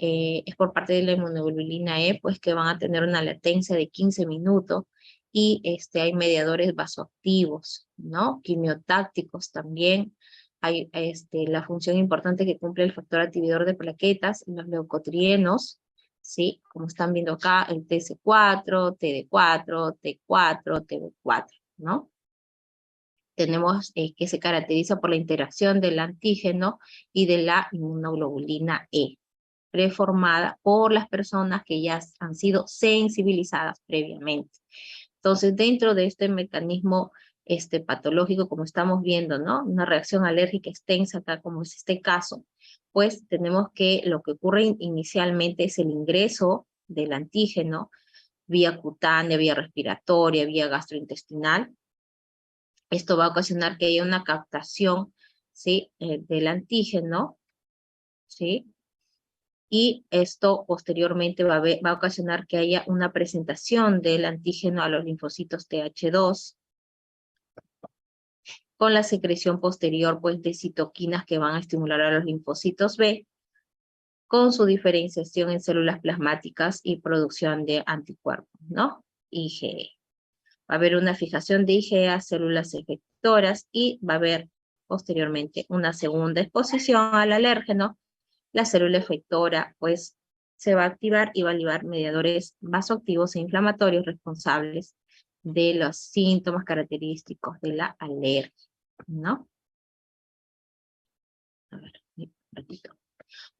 es por parte de la inmunoglobulina E, pues que van a tener una latencia de 15 minutos, y hay mediadores vasoactivos, ¿no? Quimiotácticos también. Hay la función importante que cumple el factor activador de plaquetas, los leucotrienos, ¿sí? Como están viendo acá, el TC4, TD4, T4, TB4, ¿no? Tenemos que se caracteriza por la interacción del antígeno y de la inmunoglobulina E, preformada por las personas que ya han sido sensibilizadas previamente. Entonces, dentro de este mecanismo patológico, como estamos viendo, ¿no? Una reacción alérgica extensa, acá como es este caso, pues tenemos que lo que ocurre inicialmente es el ingreso del antígeno vía cutánea, vía respiratoria, vía gastrointestinal. Esto va a ocasionar que haya una captación, ¿sí? Del antígeno, ¿sí? Y esto posteriormente va a ocasionar que haya una presentación del antígeno a los linfocitos TH2, con la secreción posterior, pues, de citoquinas que van a estimular a los linfocitos B, con su diferenciación en células plasmáticas y producción de anticuerpos, ¿no? IgE. Va a haber una fijación de IgE a células efectoras y va a haber posteriormente una segunda exposición al alérgeno. La célula efectora, pues, se va a activar y va a liberar mediadores vasoactivos e inflamatorios responsables de los síntomas característicos de la alergia, ¿no? A ver, un ratito.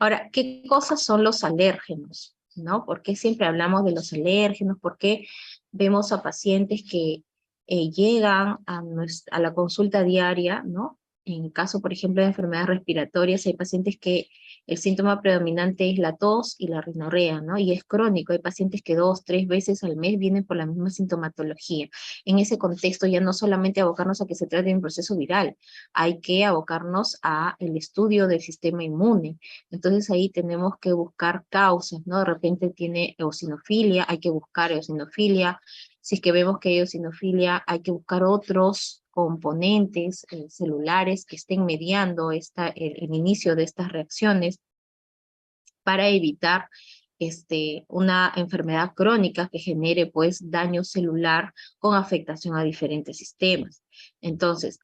Ahora, ¿qué cosas son los alérgenos? ¿No? ¿Por qué siempre hablamos de los alérgenos? ¿Por qué vemos a pacientes que llegan a la consulta diaria, ¿no? En el caso, por ejemplo, de enfermedades respiratorias, hay pacientes que el síntoma predominante es la tos y la rinorrea, ¿no? Y es crónico. Hay pacientes que 2, 3 veces al mes vienen por la misma sintomatología. En ese contexto, ya no solamente abocarnos a que se trate de un proceso viral, hay que abocarnos a el estudio del sistema inmune. Entonces ahí tenemos que buscar causas, ¿no? De repente tiene eosinofilia, hay que buscar eosinofilia. Si es que vemos que hay eosinofilia, hay que buscar otros componentes celulares que estén mediando el inicio de estas reacciones para evitar una enfermedad crónica que genere, pues, daño celular con afectación a diferentes sistemas. Entonces,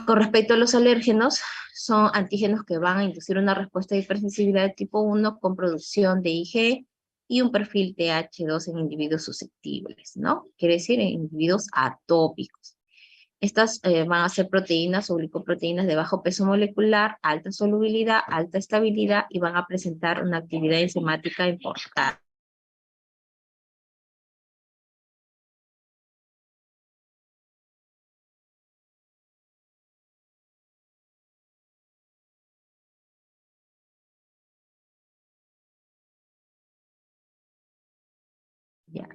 con respecto a los alérgenos, son antígenos que van a inducir una respuesta de hipersensibilidad de tipo 1 con producción de IgE y un perfil TH2 en individuos susceptibles, ¿no? Quiere decir en individuos atópicos. Estas van a ser proteínas o glicoproteínas de bajo peso molecular, alta solubilidad, alta estabilidad, y van a presentar una actividad enzimática importante. Ya.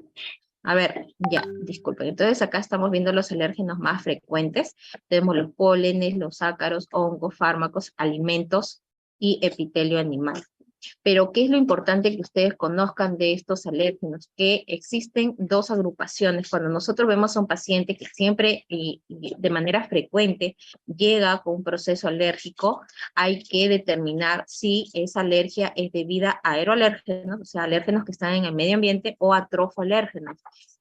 A ver, ya, disculpen. Entonces acá estamos viendo los alérgenos más frecuentes. Tenemos los pólenes, los ácaros, hongos, fármacos, alimentos y epitelio animal. Pero, ¿qué es lo importante que ustedes conozcan de estos alérgenos? Que existen dos agrupaciones. Cuando nosotros vemos a un paciente que siempre y de manera frecuente llega con un proceso alérgico, hay que determinar si esa alergia es debida a aeroalérgenos, o sea, alérgenos que están en el medio ambiente, o a trofoalérgenos,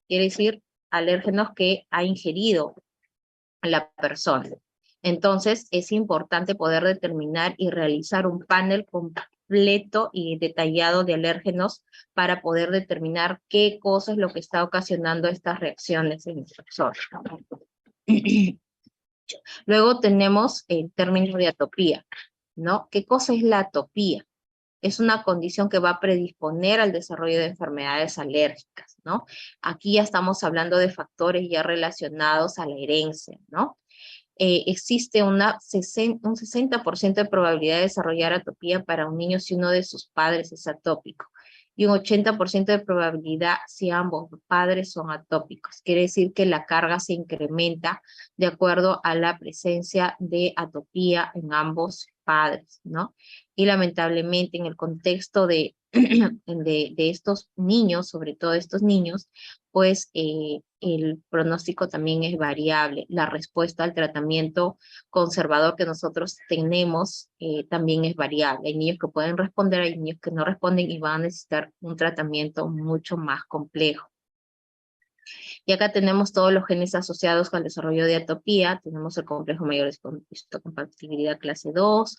quiere decir alérgenos que ha ingerido la persona. Entonces, es importante poder determinar y realizar un panel completo y detallado de alérgenos para poder determinar qué cosa es lo que está ocasionando estas reacciones en el persona. Luego tenemos el término de atopía, ¿no? ¿Qué cosa es la atopía? Es una condición que va a predisponer al desarrollo de enfermedades alérgicas, ¿no? Aquí ya estamos hablando de factores ya relacionados a la herencia, ¿no? Existe un 60% de probabilidad de desarrollar atopía para un niño si uno de sus padres es atópico, y un 80% de probabilidad si ambos padres son atópicos. Quiere decir que la carga se incrementa de acuerdo a la presencia de atopía en ambos padres, ¿no? Y lamentablemente en el contexto de estos niños, sobre todo estos niños, pues el pronóstico también es variable. La respuesta al tratamiento conservador que nosotros tenemos también es variable. Hay niños que pueden responder, hay niños que no responden y van a necesitar un tratamiento mucho más complejo. Y acá tenemos todos los genes asociados con el desarrollo de atopía. Tenemos el complejo mayor de histocompatibilidad clase 2,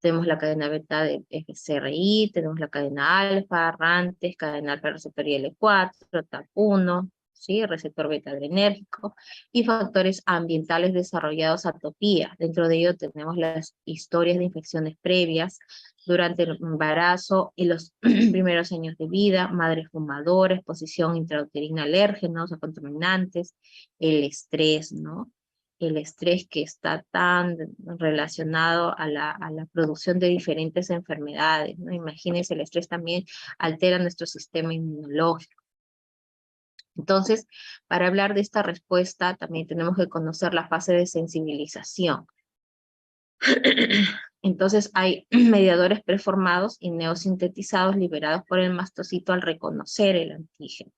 tenemos la cadena beta de CRI, tenemos la cadena alfa, RANTES, cadena alfa receptor IL4, TAP1, ¿sí? Receptor beta adrenérgico, y factores ambientales desarrollados a atopía. Dentro de ello tenemos las historias de infecciones previas durante el embarazo y los primeros años de vida, madre fumadora, exposición intrauterina a alérgenos o contaminantes, el estrés, ¿no? El estrés que está tan relacionado a la producción de diferentes enfermedades, ¿no? Imagínense, el estrés también altera nuestro sistema inmunológico. Entonces, para hablar de esta respuesta, también tenemos que conocer la fase de sensibilización. Entonces, hay mediadores preformados y neosintetizados liberados por el mastocito al reconocer el antígeno.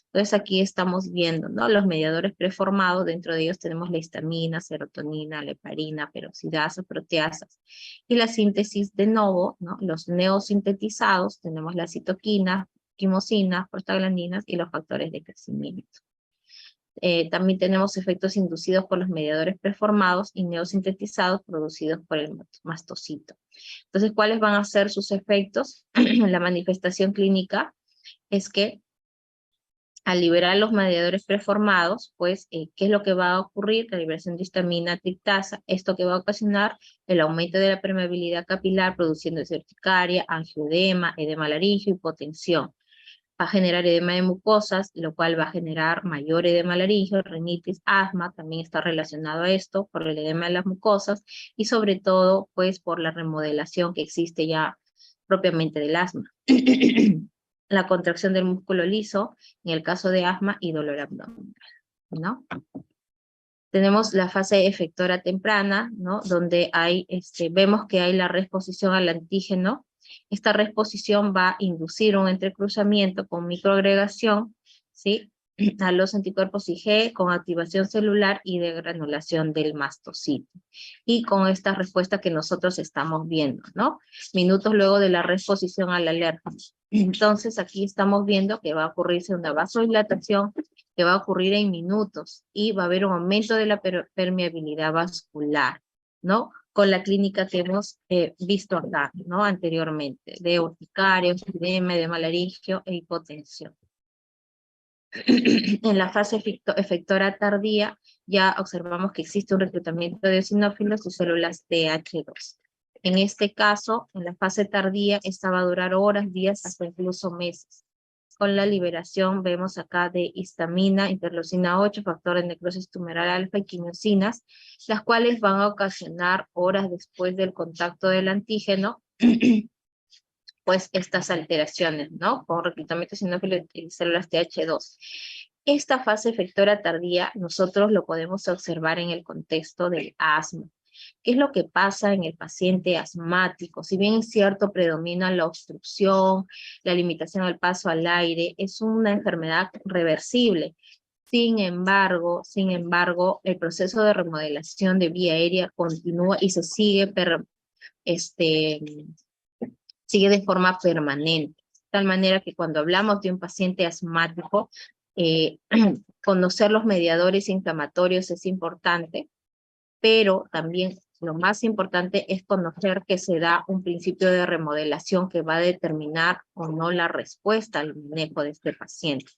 Entonces aquí estamos viendo, ¿no? Los mediadores preformados, dentro de ellos tenemos la histamina, serotonina, la heparina, peroxidasa, proteasas. Y la síntesis de novo, ¿no? Los neosintetizados, tenemos la citoquina, quimosinas, prostaglandinas y los factores de crecimiento. También tenemos efectos inducidos por los mediadores preformados y neosintetizados producidos por el mastocito. Entonces, ¿cuáles van a ser sus efectos? La manifestación clínica es que al liberar los mediadores preformados, pues, ¿qué es lo que va a ocurrir? La liberación de histamina, triptasa, esto que va a ocasionar el aumento de la permeabilidad capilar, produciendo urticaria, angioedema, edema laríngeo, hipotensión. Va a generar edema de mucosas, lo cual va a generar mayor edema laríngeo, rinitis, asma, también está relacionado a esto, por el edema de las mucosas, y sobre todo, pues, por la remodelación que existe ya propiamente del asma. La contracción del músculo liso, en el caso de asma, y dolor abdominal, ¿no? Tenemos la fase efectora temprana, ¿no? Donde hay, vemos que hay la reexposición al antígeno. Esta reexposición va a inducir un entrecruzamiento con microagregación, ¿sí? A los anticuerpos IgE con activación celular y de granulación del mastocito. Y con esta respuesta que nosotros estamos viendo, ¿no? Minutos luego de la reexposición al alérgeno. Entonces aquí estamos viendo que va a ocurrirse una vasodilatación que va a ocurrir en minutos y va a haber un aumento de la permeabilidad vascular, ¿no? Con la clínica que hemos visto acá, ¿no? Anteriormente, de urticaria, enfisema, edema laríngeo e hipotensión. En la fase efectora tardía ya observamos que existe un reclutamiento de eosinófilos y células TH2. En este caso, en la fase tardía, esta va a durar horas, días, hasta incluso meses. Con la liberación vemos acá de histamina, interleucina 8, factor de necrosis tumoral alfa y quimiosinas, las cuales van a ocasionar horas después del contacto del antígeno, pues estas alteraciones, ¿no? Con reclutamiento eosinófilo y células TH2. Esta fase efectora tardía nosotros lo podemos observar en el contexto del asma. ¿Qué es lo que pasa en el paciente asmático? Si bien es cierto, predomina la obstrucción, la limitación al paso al aire, es una enfermedad reversible. Sin embargo, el proceso de remodelación de vía aérea continúa y se sigue, sigue de forma permanente. De tal manera que cuando hablamos de un paciente asmático, conocer los mediadores inflamatorios es importante, pero también lo más importante es conocer que se da un principio de remodelación que va a determinar o no la respuesta al manejo de este paciente.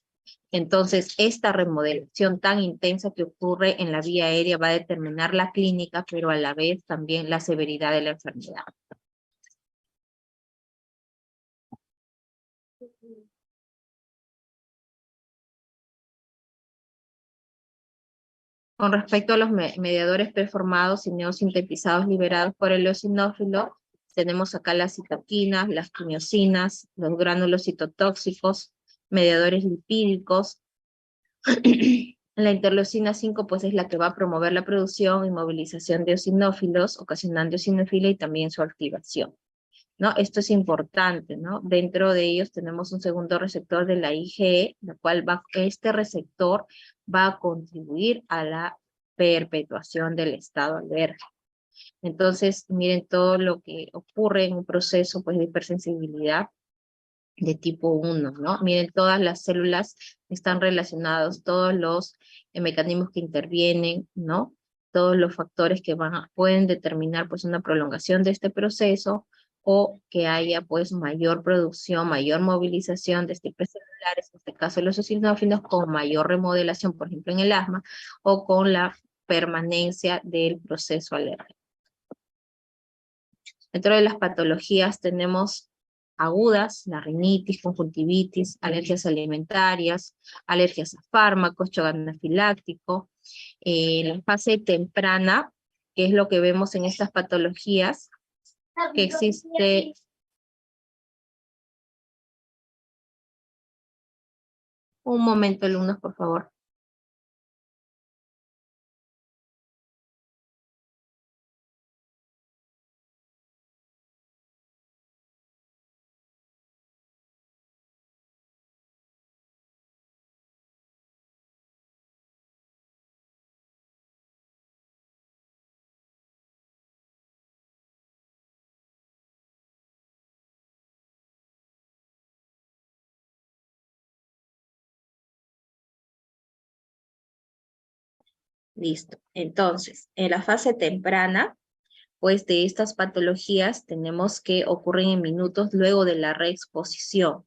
Entonces, esta remodelación tan intensa que ocurre en la vía aérea va a determinar la clínica, pero a la vez también la severidad de la enfermedad. Con respecto a los mediadores preformados y neosintetizados liberados por el eosinófilo, tenemos acá las citoquinas, las quimiosinas, los gránulos citotóxicos, mediadores lipídicos. La interleucina 5 pues es la que va a promover la producción y movilización de eosinófilos, ocasionando eosinofilia y también su activación, ¿no? Esto es importante, ¿no? Dentro de ellos tenemos un segundo receptor de la IgE, la cual este receptor va a contribuir a la perpetuación del estado alérgico. Entonces, miren todo lo que ocurre en un proceso pues, de hipersensibilidad de tipo 1, ¿no? Miren, todas las células están relacionadas, todos los mecanismos que intervienen, ¿no? Todos los factores que pueden determinar pues una prolongación de este proceso o que haya pues mayor producción, mayor movilización de estímulos celulares, en este caso los eosinófilos, con mayor remodelación, por ejemplo en el asma, o con la permanencia del proceso alérgico. Dentro de las patologías tenemos agudas, la rinitis, conjuntivitis, alergias alimentarias, alergias a fármacos, shock anafiláctico. En la fase temprana, que es lo que vemos en estas patologías, que existe... Un momento, alumnos, por favor. Listo. Entonces, en la fase temprana, pues de estas patologías tenemos que ocurren en minutos luego de la reexposición,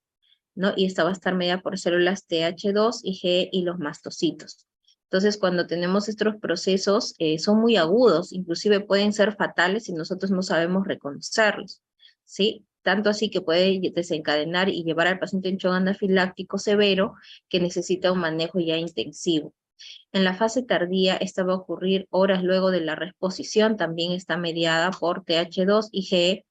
¿no? Y esta va a estar medida por células TH2, IgE y los mastocitos. Entonces, cuando tenemos estos procesos, son muy agudos, inclusive pueden ser fatales si nosotros no sabemos reconocerlos, ¿sí? Tanto así que puede desencadenar y llevar al paciente a un shock anafiláctico severo que necesita un manejo ya intensivo. En la fase tardía, esta va a ocurrir horas luego de la reexposición, también está mediada por TH2, IgE,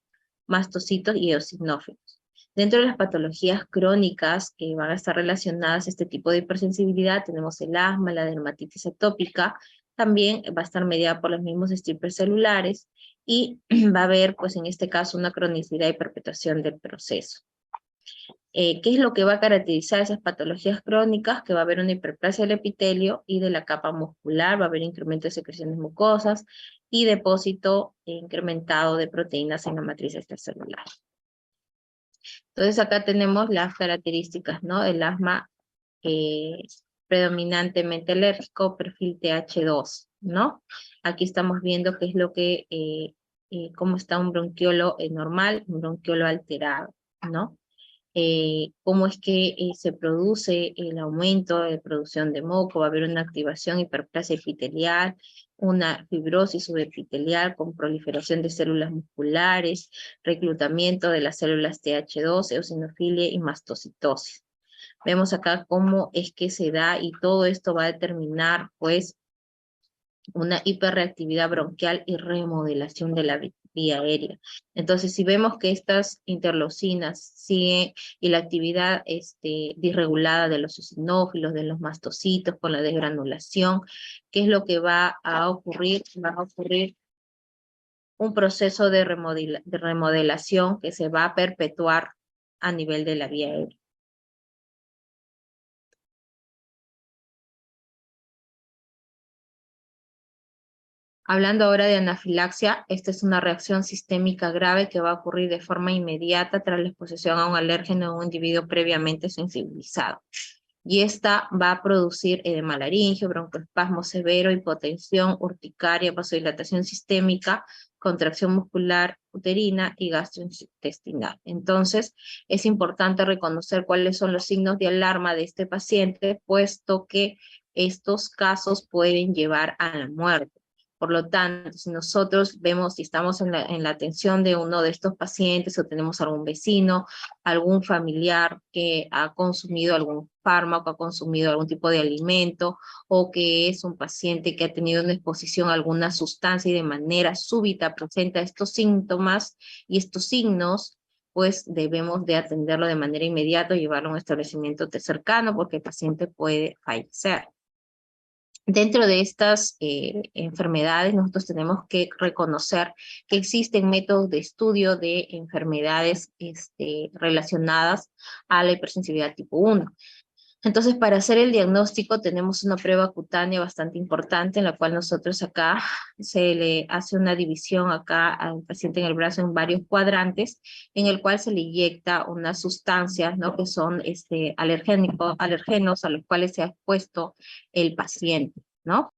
mastocitos y eosinófilos. Dentro de las patologías crónicas que van a estar relacionadas a este tipo de hipersensibilidad, tenemos el asma, la dermatitis atópica, también va a estar mediada por los mismos strippers celulares y va a haber, pues en este caso, una cronicidad y perpetuación del proceso. ¿Qué es lo que va a caracterizar esas patologías crónicas? Que va a haber una hiperplasia del epitelio y de la capa muscular, va a haber incremento de secreciones mucosas y depósito incrementado de proteínas en la matriz extracelular. Entonces acá tenemos las características, ¿no? El asma predominantemente alérgico, perfil TH2, ¿no? Aquí estamos viendo qué es lo que, cómo está un bronquiolo normal, un bronquiolo alterado, ¿no? Cómo es que se produce el aumento de producción de moco, va a haber una activación hiperplasia epitelial, una fibrosis subepitelial con proliferación de células musculares, reclutamiento de las células TH2, eosinofilia y mastocitosis. Vemos acá cómo es que se da y todo esto va a determinar pues una hiperreactividad bronquial y remodelación de la vía aérea. Entonces, si vemos que estas interleucinas siguen y la actividad disregulada de los eosinófilos, de los mastocitos con la desgranulación, ¿qué es lo que va a ocurrir? Va a ocurrir un proceso de remodelación que se va a perpetuar a nivel de la vía aérea. Hablando ahora de anafilaxia, esta es una reacción sistémica grave que va a ocurrir de forma inmediata tras la exposición a un alérgeno en un individuo previamente sensibilizado. y esta va a producir edema laringio, broncoespasmo severo, hipotensión, urticaria, vasodilatación sistémica, contracción muscular uterina y gastrointestinal. Entonces, es importante reconocer cuáles son los signos de alarma de este paciente, puesto que estos casos pueden llevar a la muerte. Por lo tanto, si nosotros vemos si estamos en la atención de uno de estos pacientes o tenemos algún vecino, algún familiar que ha consumido algún fármaco, ha consumido algún tipo de alimento, o que es un paciente que ha tenido una exposición a alguna sustancia y de manera súbita presenta estos síntomas y estos signos, pues debemos de atenderlo de manera inmediata y llevarlo a un establecimiento cercano porque el paciente puede fallecer. Dentro de estas enfermedades, nosotros tenemos que reconocer que existen métodos de estudio de enfermedades relacionadas a la hipersensibilidad tipo 1. Entonces, para hacer el diagnóstico tenemos una prueba cutánea bastante importante en la cual nosotros acá se le hace una división acá al paciente en el brazo en varios cuadrantes, en el cual se le inyecta unas sustancias, ¿no? Que son alergenos a los cuales se ha expuesto el paciente, ¿no?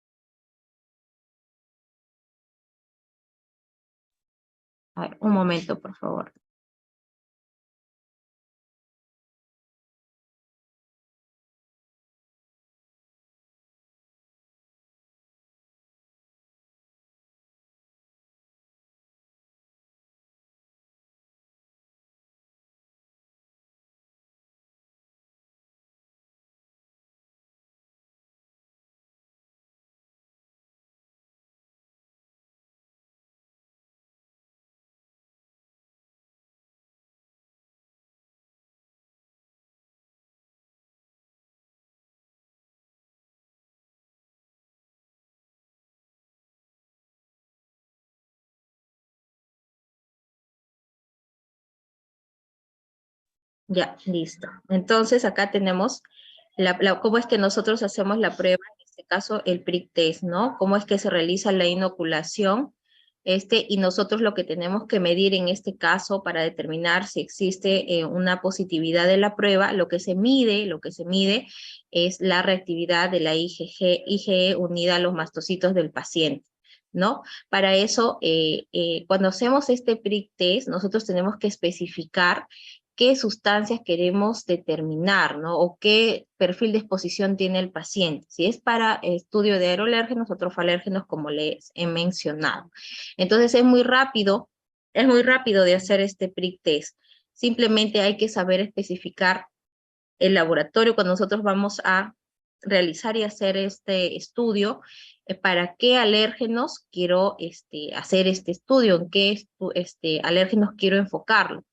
A ver, un momento, por favor. Ya, listo. Entonces acá tenemos cómo es que nosotros hacemos la prueba, en este caso el prick test, ¿no? Cómo es que se realiza la inoculación, y nosotros lo que tenemos que medir en este caso para determinar si existe una positividad de la prueba, lo que se mide es la reactividad de la IgE unida a los mastocitos del paciente, ¿no? Para eso, cuando hacemos este prick test, nosotros tenemos que especificar qué sustancias queremos determinar, ¿no? O qué perfil de exposición tiene el paciente. Si es para estudio de aeroalérgenos o trofoalérgenos, como les he mencionado. Entonces es muy rápido de hacer este prick test. Simplemente hay que saber especificar el laboratorio cuando nosotros vamos a realizar y hacer este estudio, para qué alérgenos quiero hacer este estudio, en qué alérgenos quiero enfocarlo,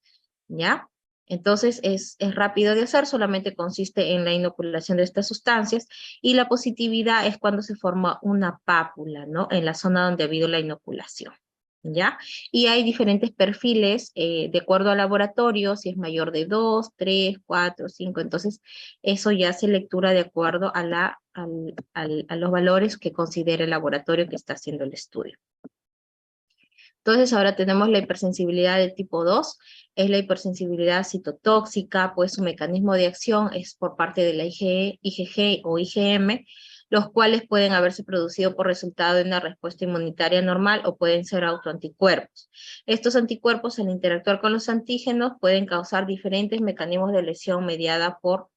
¿ya? Entonces es rápido de hacer, solamente consiste en la inoculación de estas sustancias y la positividad es cuando se forma una pápula, ¿no? En la zona donde ha habido la inoculación, ¿ya? Y hay diferentes perfiles de acuerdo al laboratorio, si es mayor de 2, 3, 4, 5, entonces eso ya se lectura de acuerdo a los valores que considere el laboratorio que está haciendo el estudio. Entonces ahora tenemos la hipersensibilidad de tipo 2, es la hipersensibilidad citotóxica, pues su mecanismo de acción es por parte de la IgG o IgM, los cuales pueden haberse producido por resultado de una respuesta inmunitaria normal o pueden ser autoanticuerpos. Estos anticuerpos, al interactuar con los antígenos, pueden causar diferentes mecanismos de lesión mediada por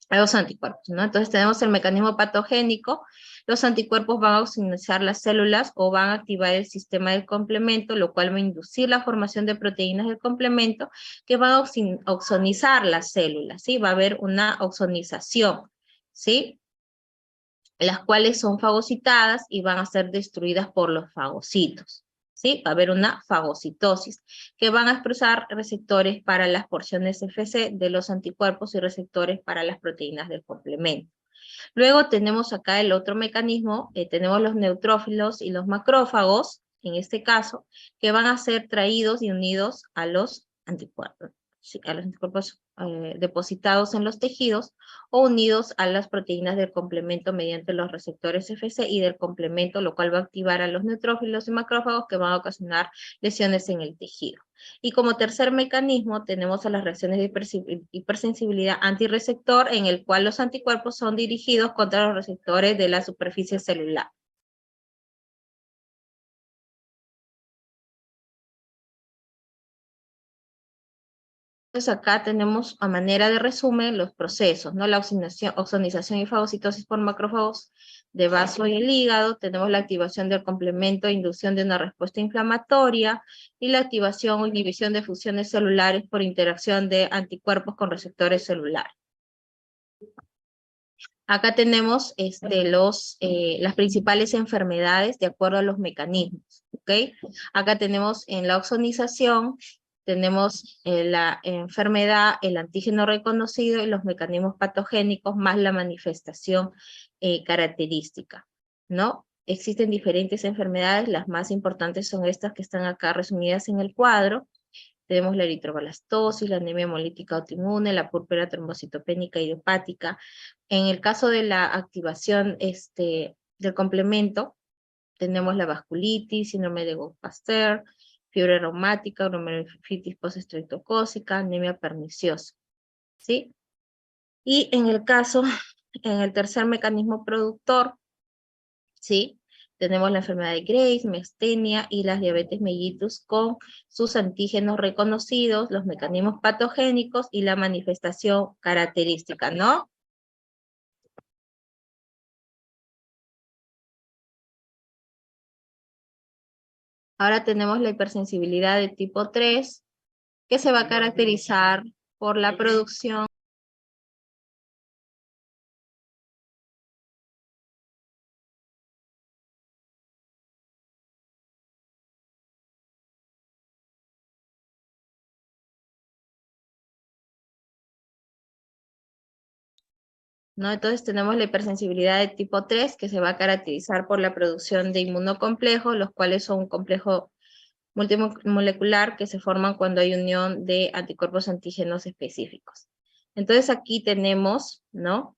los anticuerpos, ¿no? Entonces tenemos el mecanismo patogénico, los anticuerpos van a auxinizar las células o van a activar el sistema del complemento, lo cual va a inducir la formación de proteínas del complemento que van a oxonizar las células, ¿sí? Va a haber una oxonización, ¿sí? Las cuales son fagocitadas y van a ser destruidas por los fagocitos, ¿sí? Va a haber una fagocitosis, que van a expresar receptores para las porciones FC de los anticuerpos y receptores para las proteínas del complemento. Luego tenemos acá el otro mecanismo, tenemos los neutrófilos y los macrófagos, en este caso, que van a ser traídos y unidos a los anticuerpos. ¿sí? A los anticuerpos depositados en los tejidos o unidos a las proteínas del complemento mediante los receptores FC y del complemento, lo cual va a activar a los neutrófilos y macrófagos que van a ocasionar lesiones en el tejido. Y como tercer mecanismo tenemos a las reacciones de hipersensibilidad antirreceptor, en el cual los anticuerpos son dirigidos contra los receptores de la superficie celular. Entonces acá tenemos a manera de resumen los procesos, ¿no? La ozonización y fagocitosis por macrófagos de vaso y el hígado, tenemos la activación del complemento e inducción de una respuesta inflamatoria, y la activación o inhibición de fusiones celulares por interacción de anticuerpos con receptores celulares. Acá tenemos las principales enfermedades de acuerdo a los mecanismos, ¿ok? Acá tenemos en la ozonización, tenemos la enfermedad, el antígeno reconocido y los mecanismos patogénicos más la manifestación característica, ¿no? Existen diferentes enfermedades, las más importantes son estas que están acá resumidas en el cuadro. Tenemos la eritroblastosis, la anemia hemolítica autoinmune, la púrpura trombocitopénica idiopática. En el caso de la activación del complemento, tenemos la vasculitis, síndrome de Gaucher, fiebre reumática, glomerulonephritis postestreptocócica, anemia perniciosa, ¿sí? Y en el caso, en el tercer mecanismo productor, ¿sí? Tenemos la enfermedad de Graves, miastenia y las diabetes mellitus con sus antígenos reconocidos, los mecanismos patogénicos y la manifestación característica, ¿no? Ahora tenemos la hipersensibilidad de tipo 3, que se va a caracterizar por la producción ¿no? Entonces tenemos la hipersensibilidad de tipo 3, que se va a caracterizar por la producción de inmunocomplejos, los cuales son un complejo multimolecular que se forman cuando hay unión de anticuerpos antígenos específicos. Entonces aquí tenemos, ¿no?,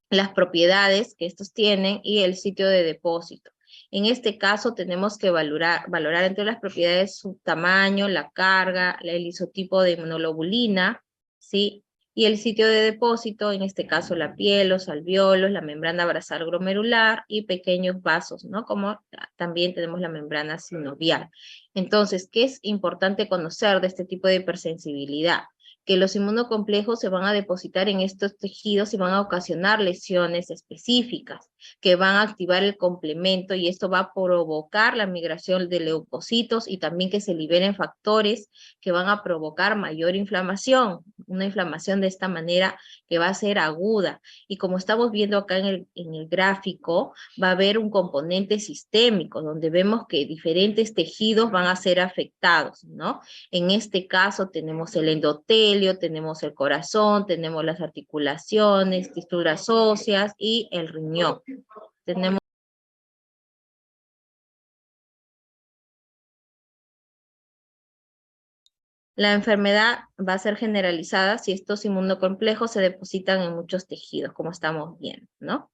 las propiedades que estos tienen y el sitio de depósito. En este caso tenemos que valorar entre las propiedades su tamaño, la carga, el isotipo de inmunoglobulina, ¿sí? Y el sitio de depósito, en este caso la piel, los alveolos, la membrana basal glomerular y pequeños vasos, ¿no? Como también tenemos la membrana sinovial. Entonces, ¿qué es importante conocer de este tipo de hipersensibilidad? Que los inmunocomplejos se van a depositar en estos tejidos y van a ocasionar lesiones específicas, que van a activar el complemento y esto va a provocar la migración de leucocitos y también que se liberen factores que van a provocar mayor inflamación, una inflamación de esta manera que va a ser aguda. Y como estamos viendo acá en el gráfico, va a haber un componente sistémico donde vemos que diferentes tejidos van a ser afectados, ¿no? En este caso tenemos el endotelio, tenemos el corazón, tenemos las articulaciones, texturas óseas y el riñón. Tenemos la enfermedad va a ser generalizada si estos inmunocomplejos se depositan en muchos tejidos, como estamos viendo, ¿no?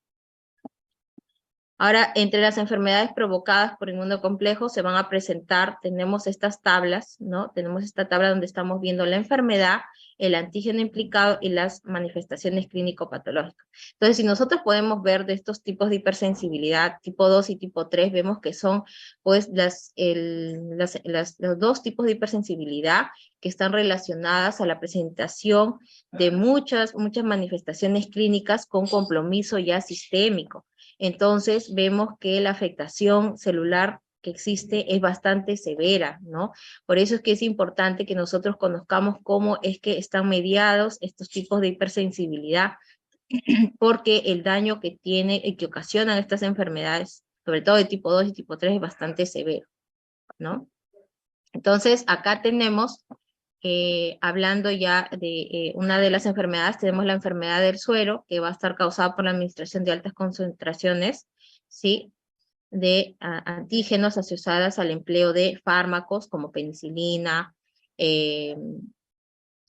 Ahora, entre las enfermedades provocadas por inmunocomplejos se van a presentar, tenemos estas tablas, ¿no? Tenemos esta tabla donde estamos viendo la enfermedad, el antígeno implicado y las manifestaciones clínico-patológicas. Entonces, si nosotros podemos ver de estos tipos de hipersensibilidad, tipo 2 y tipo 3, vemos que son pues los dos tipos de hipersensibilidad que están relacionadas a la presentación de muchas manifestaciones clínicas con compromiso ya sistémico. Entonces vemos que la afectación celular que existe es bastante severa, ¿no? Por eso es que es importante que nosotros conozcamos cómo es que están mediados estos tipos de hipersensibilidad, porque el daño que tiene y que ocasionan estas enfermedades, sobre todo de tipo 2 y tipo 3, es bastante severo, ¿no? Entonces, acá tenemos, hablando ya de una de las enfermedades, tenemos la enfermedad del suero, que va a estar causada por la administración de altas concentraciones, ¿sí?, de antígenos asociadas al empleo de fármacos como penicilina,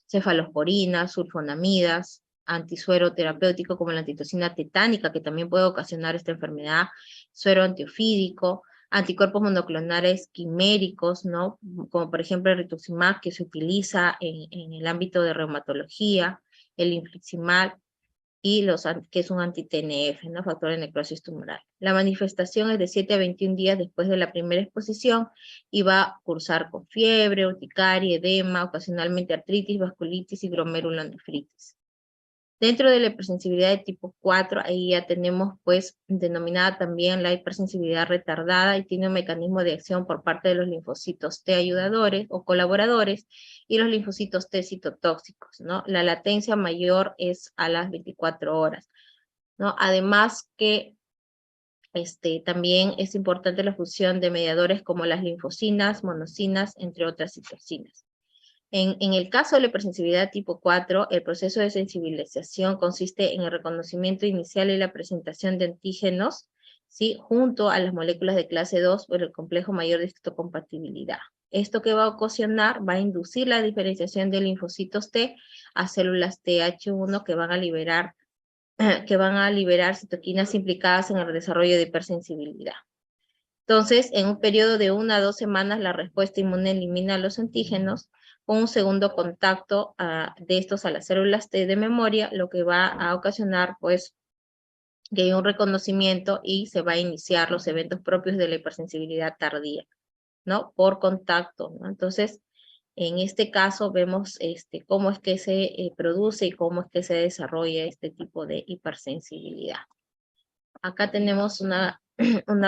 cefalosporinas, sulfonamidas, antisuero terapéutico como la antitocina tetánica, que también puede ocasionar esta enfermedad, suero antiofídico, anticuerpos monoclonales quiméricos, ¿no? Como por ejemplo el rituximab, que se utiliza en el ámbito de reumatología, el infliximab, y que es un anti-TNF, ¿no? Factor de necrosis tumoral. La manifestación es de 7 a 21 días después de la primera exposición y va a cursar con fiebre, urticaria, edema, ocasionalmente artritis, vasculitis y glomerulonefritis. Dentro de la hipersensibilidad de tipo 4, ahí ya tenemos pues denominada también la hipersensibilidad retardada y tiene un mecanismo de acción por parte de los linfocitos T ayudadores o colaboradores y los linfocitos T citotóxicos, ¿no? La latencia mayor es a las 24 horas, ¿no? Además que también es importante la fusión de mediadores como las linfocinas, monocinas, entre otras citocinas. En el caso de la hipersensibilidad tipo 4, el proceso de sensibilización consiste en el reconocimiento inicial y la presentación de antígenos, ¿sí? Junto a las moléculas de clase 2 por el complejo mayor de histocompatibilidad. Esto que va a ocasionar, va a inducir la diferenciación de linfocitos T a células TH1 que van a liberar citoquinas implicadas en el desarrollo de hipersensibilidad. Entonces, en un periodo de 1 a 2 semanas, la respuesta inmune elimina los antígenos con un segundo contacto de estos a las células T de memoria, lo que va a ocasionar, pues, que hay un reconocimiento y se va a iniciar los eventos propios de la hipersensibilidad tardía, ¿no? Por contacto, ¿no? Entonces, en este caso vemos cómo es que se produce y cómo es que se desarrolla este tipo de hipersensibilidad. Acá tenemos una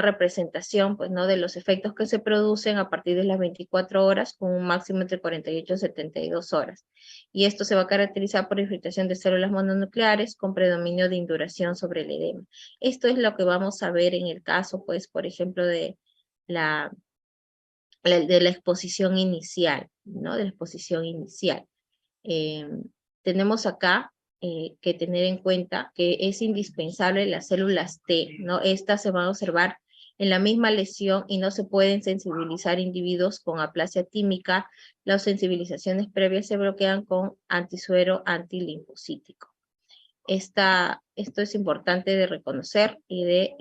representación, pues, ¿no? De los efectos que se producen a partir de las 24 horas con un máximo entre 48 y 72 horas. Y esto se va a caracterizar por infiltración de células mononucleares con predominio de induración sobre el edema. Esto es lo que vamos a ver en el caso, pues, por ejemplo, de la exposición inicial, ¿no? De la exposición inicial. Tenemos acá que tener en cuenta que es indispensable las células T, ¿no? Estas se van a observar en la misma lesión y no se pueden sensibilizar individuos con aplasia tímica. Las sensibilizaciones previas se bloquean con antisuero antilinfocítico. Esto es importante de reconocer y de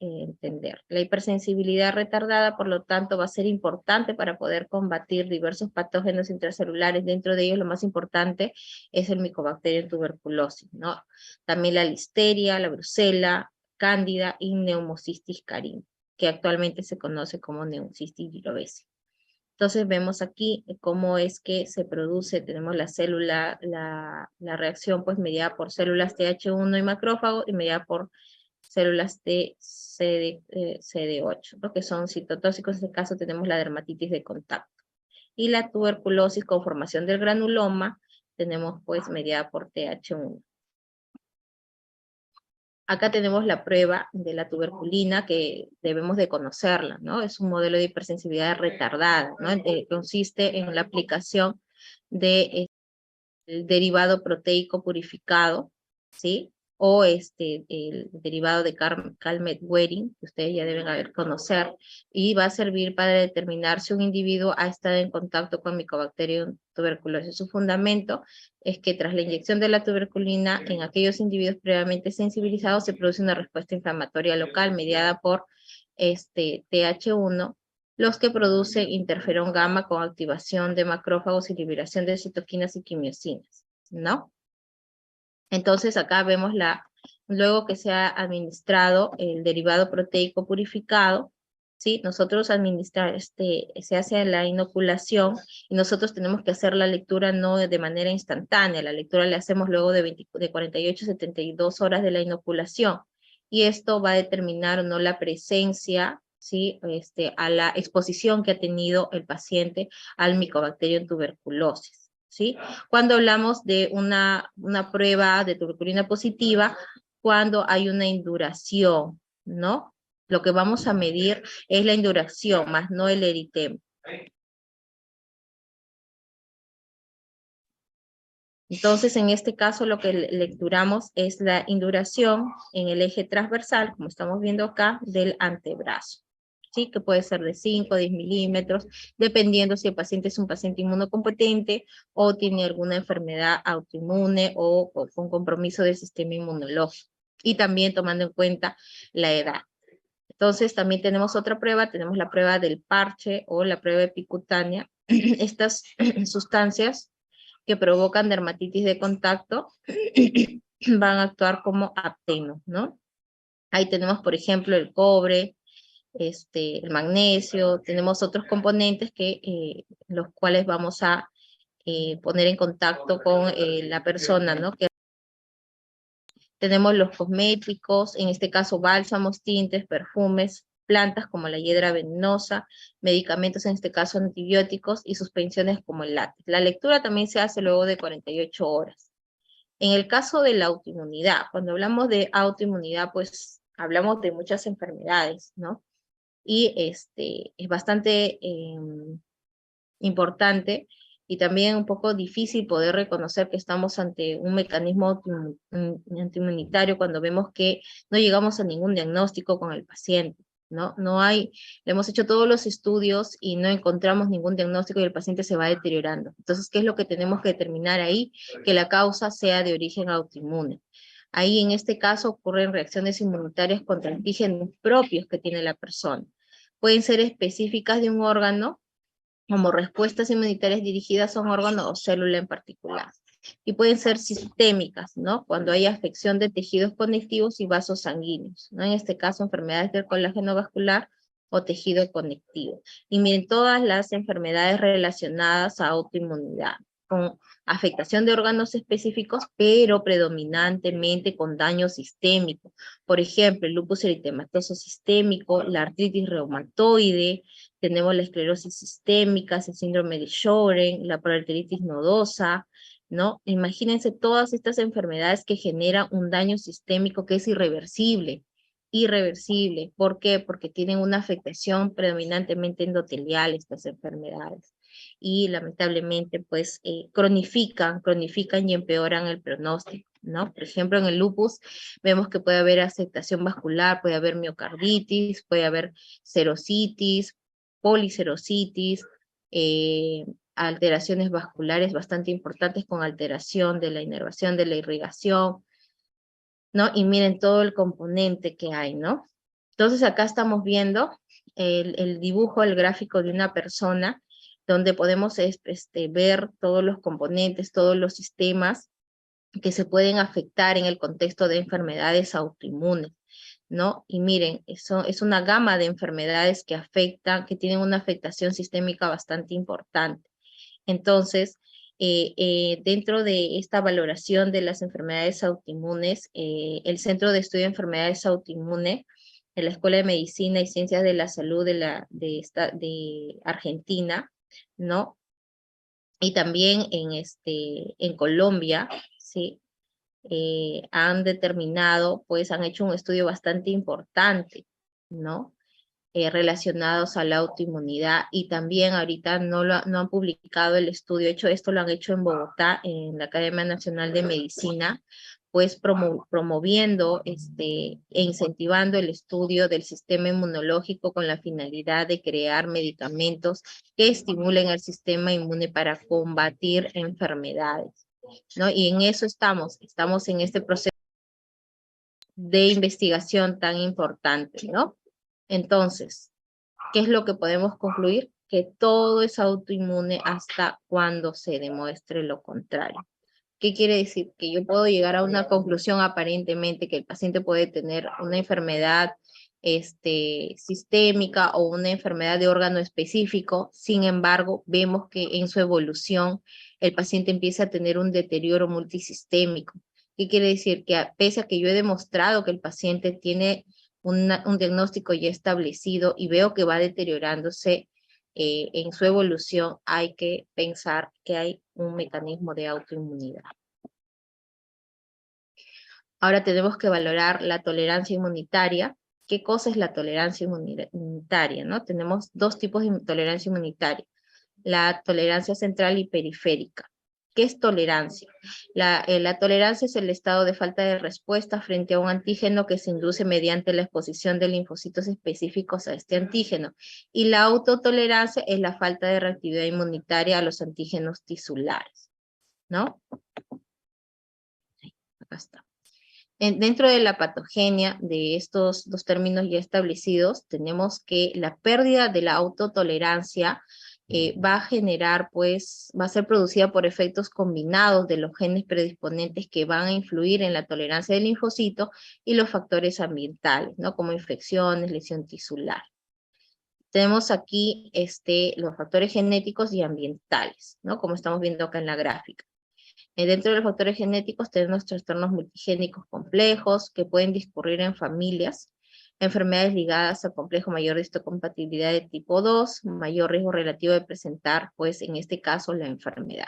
entender. La hipersensibilidad retardada, por lo tanto, va a ser importante para poder combatir diversos patógenos intracelulares. Dentro de ellos, lo más importante es el Mycobacterium tuberculosis, ¿no? También la listeria, la brucela, cándida y Pneumocystis carini, que actualmente se conoce como Pneumocystis jirovecii. Entonces vemos aquí cómo es que se produce, tenemos la célula, la reacción pues mediada por células TH1 y macrófago y mediada por células de CD8, ¿no? Que son citotóxicos. En este caso tenemos la dermatitis de contacto. Y la tuberculosis con formación del granuloma tenemos pues mediada por TH1. Acá tenemos la prueba de la tuberculina que debemos de conocerla, ¿no? Es un modelo de hipersensibilidad retardada, ¿no? Consiste en la aplicación del derivado proteico purificado, ¿sí? O el derivado de Calmette-Guerin, que ustedes ya deben conocer, y va a servir para determinar si un individuo ha estado en contacto con Mycobacterium tuberculosis. Su fundamento es que tras la inyección de la tuberculina en aquellos individuos previamente sensibilizados se produce una respuesta inflamatoria local mediada por TH1, los que producen interferón gamma con activación de macrófagos y liberación de citoquinas y quimiosinas, ¿no? Entonces acá vemos luego que se ha administrado el derivado proteico purificado, ¿sí? Nosotros se hace la inoculación y nosotros tenemos que hacer la lectura no de manera instantánea, la lectura la hacemos luego de 48 a 72 horas de la inoculación y esto va a determinar o no la presencia, ¿sí? A la exposición que ha tenido el paciente al Mycobacterium tuberculosis. ¿Sí? Cuando hablamos de una prueba de tuberculina positiva, cuando hay una induración, ¿no? Lo que vamos a medir es la induración, más no el eritema. Entonces, en este caso, lo que lecturamos es la induración en el eje transversal, como estamos viendo acá, del antebrazo. ¿sí? Que puede ser de 5 o 10 milímetros, dependiendo si el paciente es un paciente inmunocompetente o tiene alguna enfermedad autoinmune o con compromiso del sistema inmunológico. Y también tomando en cuenta la edad. Entonces también tenemos otra prueba, tenemos la prueba del parche o la prueba epicutánea. Estas sustancias que provocan dermatitis de contacto van a actuar como apteno, ¿no? Ahí tenemos, por ejemplo, el cobre, el magnesio, tenemos otros componentes que los cuales vamos a poner en contacto con la persona, ¿no? Tenemos los cosméticos, en este caso bálsamos, tintes, perfumes, plantas como la hiedra venenosa, medicamentos, en este caso antibióticos, y suspensiones como el látex. La lectura también se hace luego de 48 horas. En el caso de la autoinmunidad, cuando hablamos de autoinmunidad, pues hablamos de muchas enfermedades, ¿no? Y es bastante importante y también un poco difícil poder reconocer que estamos ante un mecanismo antiinmunitario cuando vemos que no llegamos a ningún diagnóstico con el paciente, ¿no? No hay, le hemos hecho todos los estudios y no encontramos ningún diagnóstico y el paciente se va deteriorando. Entonces, ¿qué es lo que tenemos que determinar ahí? Que la causa sea de origen autoinmune. Ahí, en este caso, ocurren reacciones inmunitarias contra antígenos propios que tiene la persona. Pueden ser específicas de un órgano, como respuestas inmunitarias dirigidas a un órgano o célula en particular. Y pueden ser sistémicas, ¿no? Cuando hay afección de tejidos conectivos y vasos sanguíneos, ¿no? En este caso, enfermedades del colágeno vascular o tejido conectivo. Y miren, todas las enfermedades relacionadas a autoinmunidad, con afectación de órganos específicos, pero predominantemente con daño sistémico. Por ejemplo, el lupus eritematoso sistémico, la artritis reumatoide, tenemos la esclerosis sistémica, el síndrome de Sjögren, la proarteritis nodosa, ¿no? Imagínense todas estas enfermedades que generan un daño sistémico que es irreversible. Irreversible. ¿Por qué? Porque tienen una afectación predominantemente endotelial estas enfermedades. Y lamentablemente, pues, cronifican y empeoran el pronóstico, ¿no? Por ejemplo, en el lupus vemos que puede haber afectación vascular, puede haber miocarditis, puede haber serositis, policerositis, alteraciones vasculares bastante importantes con alteración de la inervación, de la irrigación, ¿no? Y miren todo el componente que hay, ¿no? Entonces acá estamos viendo el dibujo, el gráfico de una persona donde podemos ver todos los componentes, todos los sistemas que se pueden afectar en el contexto de enfermedades autoinmunes, ¿no? Y miren, eso es una gama de enfermedades que afectan, que tienen una afectación sistémica bastante importante. Entonces, dentro de esta valoración de las enfermedades autoinmunes, el Centro de Estudio de Enfermedades Autoinmunes de la Escuela de Medicina y Ciencias de la Salud de Argentina, ¿no? Y también en Colombia, ¿sí? Han determinado, pues han hecho un estudio bastante importante, ¿no? Relacionados a la autoinmunidad y también ahorita no han publicado el estudio, de hecho esto lo han hecho en Bogotá, en la Academia Nacional de Medicina, pues promoviendo e incentivando el estudio del sistema inmunológico con la finalidad de crear medicamentos que estimulen el sistema inmune para combatir enfermedades, ¿no? Y en eso estamos en este proceso de investigación tan importante, ¿no? Entonces, ¿qué es lo que podemos concluir? Que todo es autoinmune hasta cuando se demuestre lo contrario. ¿Qué quiere decir? Que yo puedo llegar a una conclusión aparentemente que el paciente puede tener una enfermedad sistémica o una enfermedad de órgano específico, sin embargo, vemos que en su evolución el paciente empieza a tener un deterioro multisistémico. ¿Qué quiere decir? Que pese a que yo he demostrado que el paciente tiene un diagnóstico ya establecido y veo que va deteriorándose en su evolución, hay que pensar que hay un mecanismo de autoinmunidad. Ahora tenemos que valorar la tolerancia inmunitaria. ¿Qué cosa es la tolerancia inmunitaria? ¿No? Tenemos dos tipos de tolerancia inmunitaria. La tolerancia central y periférica. ¿Qué es tolerancia? La tolerancia es el estado de falta de respuesta frente a un antígeno que se induce mediante la exposición de linfocitos específicos a este antígeno. Y la autotolerancia es la falta de reactividad inmunitaria a los antígenos tisulares, ¿no? Acá está. Dentro de la patogenia de estos dos términos ya establecidos, tenemos que la pérdida de la autotolerancia va a generar, pues, va a ser producida por efectos combinados de los genes predisponentes que van a influir en la tolerancia del linfocito y los factores ambientales, ¿no? Como infecciones, lesión tisular. Tenemos aquí los factores genéticos y ambientales, ¿no? Como estamos viendo acá en la gráfica. Dentro de los factores genéticos tenemos trastornos multigénicos complejos que pueden discurrir en familias, enfermedades ligadas a complejo mayor de histocompatibilidad de tipo 2, mayor riesgo relativo de presentar, pues en este caso, la enfermedad.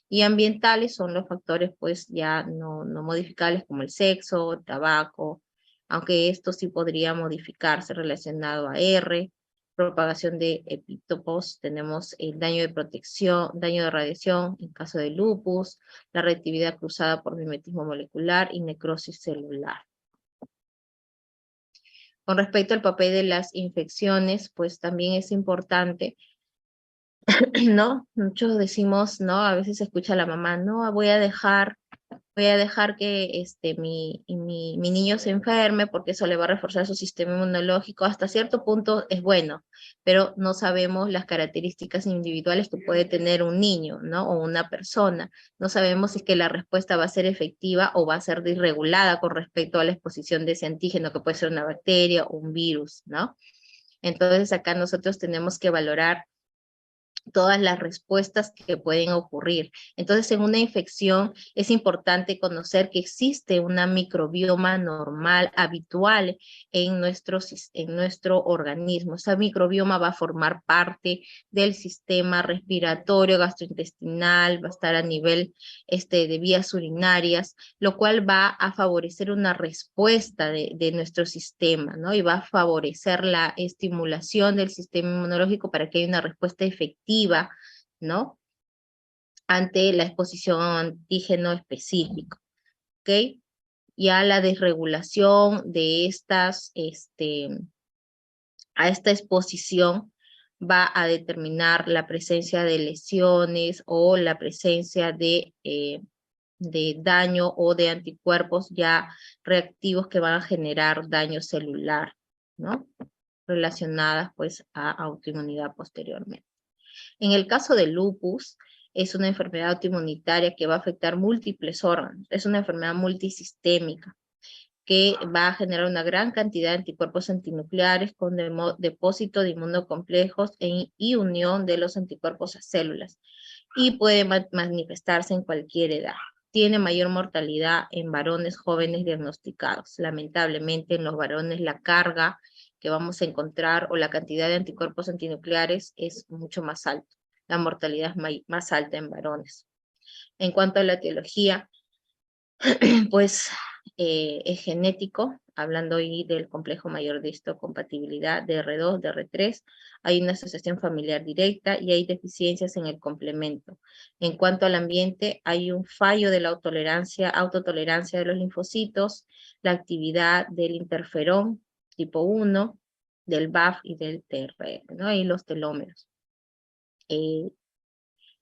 Y ambientales son los factores, pues ya no modificables como el sexo, el tabaco, aunque esto sí podría modificarse relacionado a R, propagación de epítopos, tenemos el daño de protección, daño de radiación en caso de lupus, la reactividad cruzada por mimetismo molecular y necrosis celular. Con respecto al papel de las infecciones, pues también es importante, ¿no? Muchos decimos, ¿no? A veces se escucha a la mamá, no, voy a dejar que mi niño se enferme porque eso le va a reforzar su sistema inmunológico. Hasta cierto punto es bueno, pero no sabemos las características individuales que puede tener un niño, ¿no? O una persona. No sabemos si es que la respuesta va a ser efectiva o va a ser desregulada con respecto a la exposición de ese antígeno, que puede ser una bacteria o un virus, ¿no? Entonces acá nosotros tenemos que valorar todas las respuestas que pueden ocurrir. Entonces, en una infección es importante conocer que existe una microbioma normal, habitual en nuestro organismo. Esa microbioma va a formar parte del sistema respiratorio, gastrointestinal, va a estar a nivel de vías urinarias, lo cual va a favorecer una respuesta de nuestro sistema, ¿no? Y va a favorecer la estimulación del sistema inmunológico para que haya una respuesta efectiva, ¿no? Ante la exposición a un antígeno específico, ¿ok? Ya la desregulación de a esta exposición va a determinar la presencia de lesiones o la presencia de daño o de anticuerpos ya reactivos que van a generar daño celular, ¿no? Relacionadas pues a autoinmunidad posteriormente. En el caso del lupus, es una enfermedad autoinmunitaria que va a afectar múltiples órganos, es una enfermedad multisistémica que va a generar una gran cantidad de anticuerpos antinucleares con depósito de inmunocomplejos y unión de los anticuerpos a células, y puede manifestarse en cualquier edad. Tiene mayor mortalidad en varones jóvenes diagnosticados. Lamentablemente, en los varones la carga que vamos a encontrar o la cantidad de anticuerpos antinucleares es mucho más alta. La mortalidad es más alta en varones. En cuanto a la etiología, pues es genético, hablando hoy del complejo mayor de histocompatibilidad de R2, de R3, hay una asociación familiar directa y hay deficiencias en el complemento. En cuanto al ambiente, hay un fallo de la autotolerancia de los linfocitos, la actividad del interferón tipo 1, del BAF y del TRR, ¿no? Y los telómeros.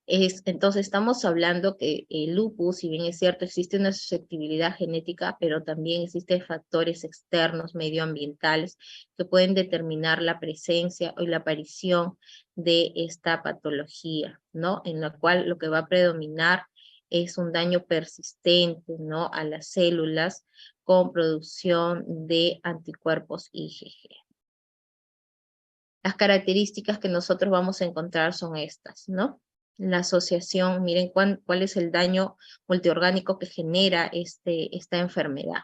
Entonces estamos hablando que el lupus, si bien es cierto, existe una susceptibilidad genética, pero también existen factores externos, medioambientales, que pueden determinar la presencia o la aparición de esta patología, ¿no? En la cual lo que va a predominar es un daño persistente, ¿no? A las células con producción de anticuerpos IgG. Las características que nosotros vamos a encontrar son estas, ¿no? La asociación, miren cuál es el daño multiorgánico que genera esta enfermedad.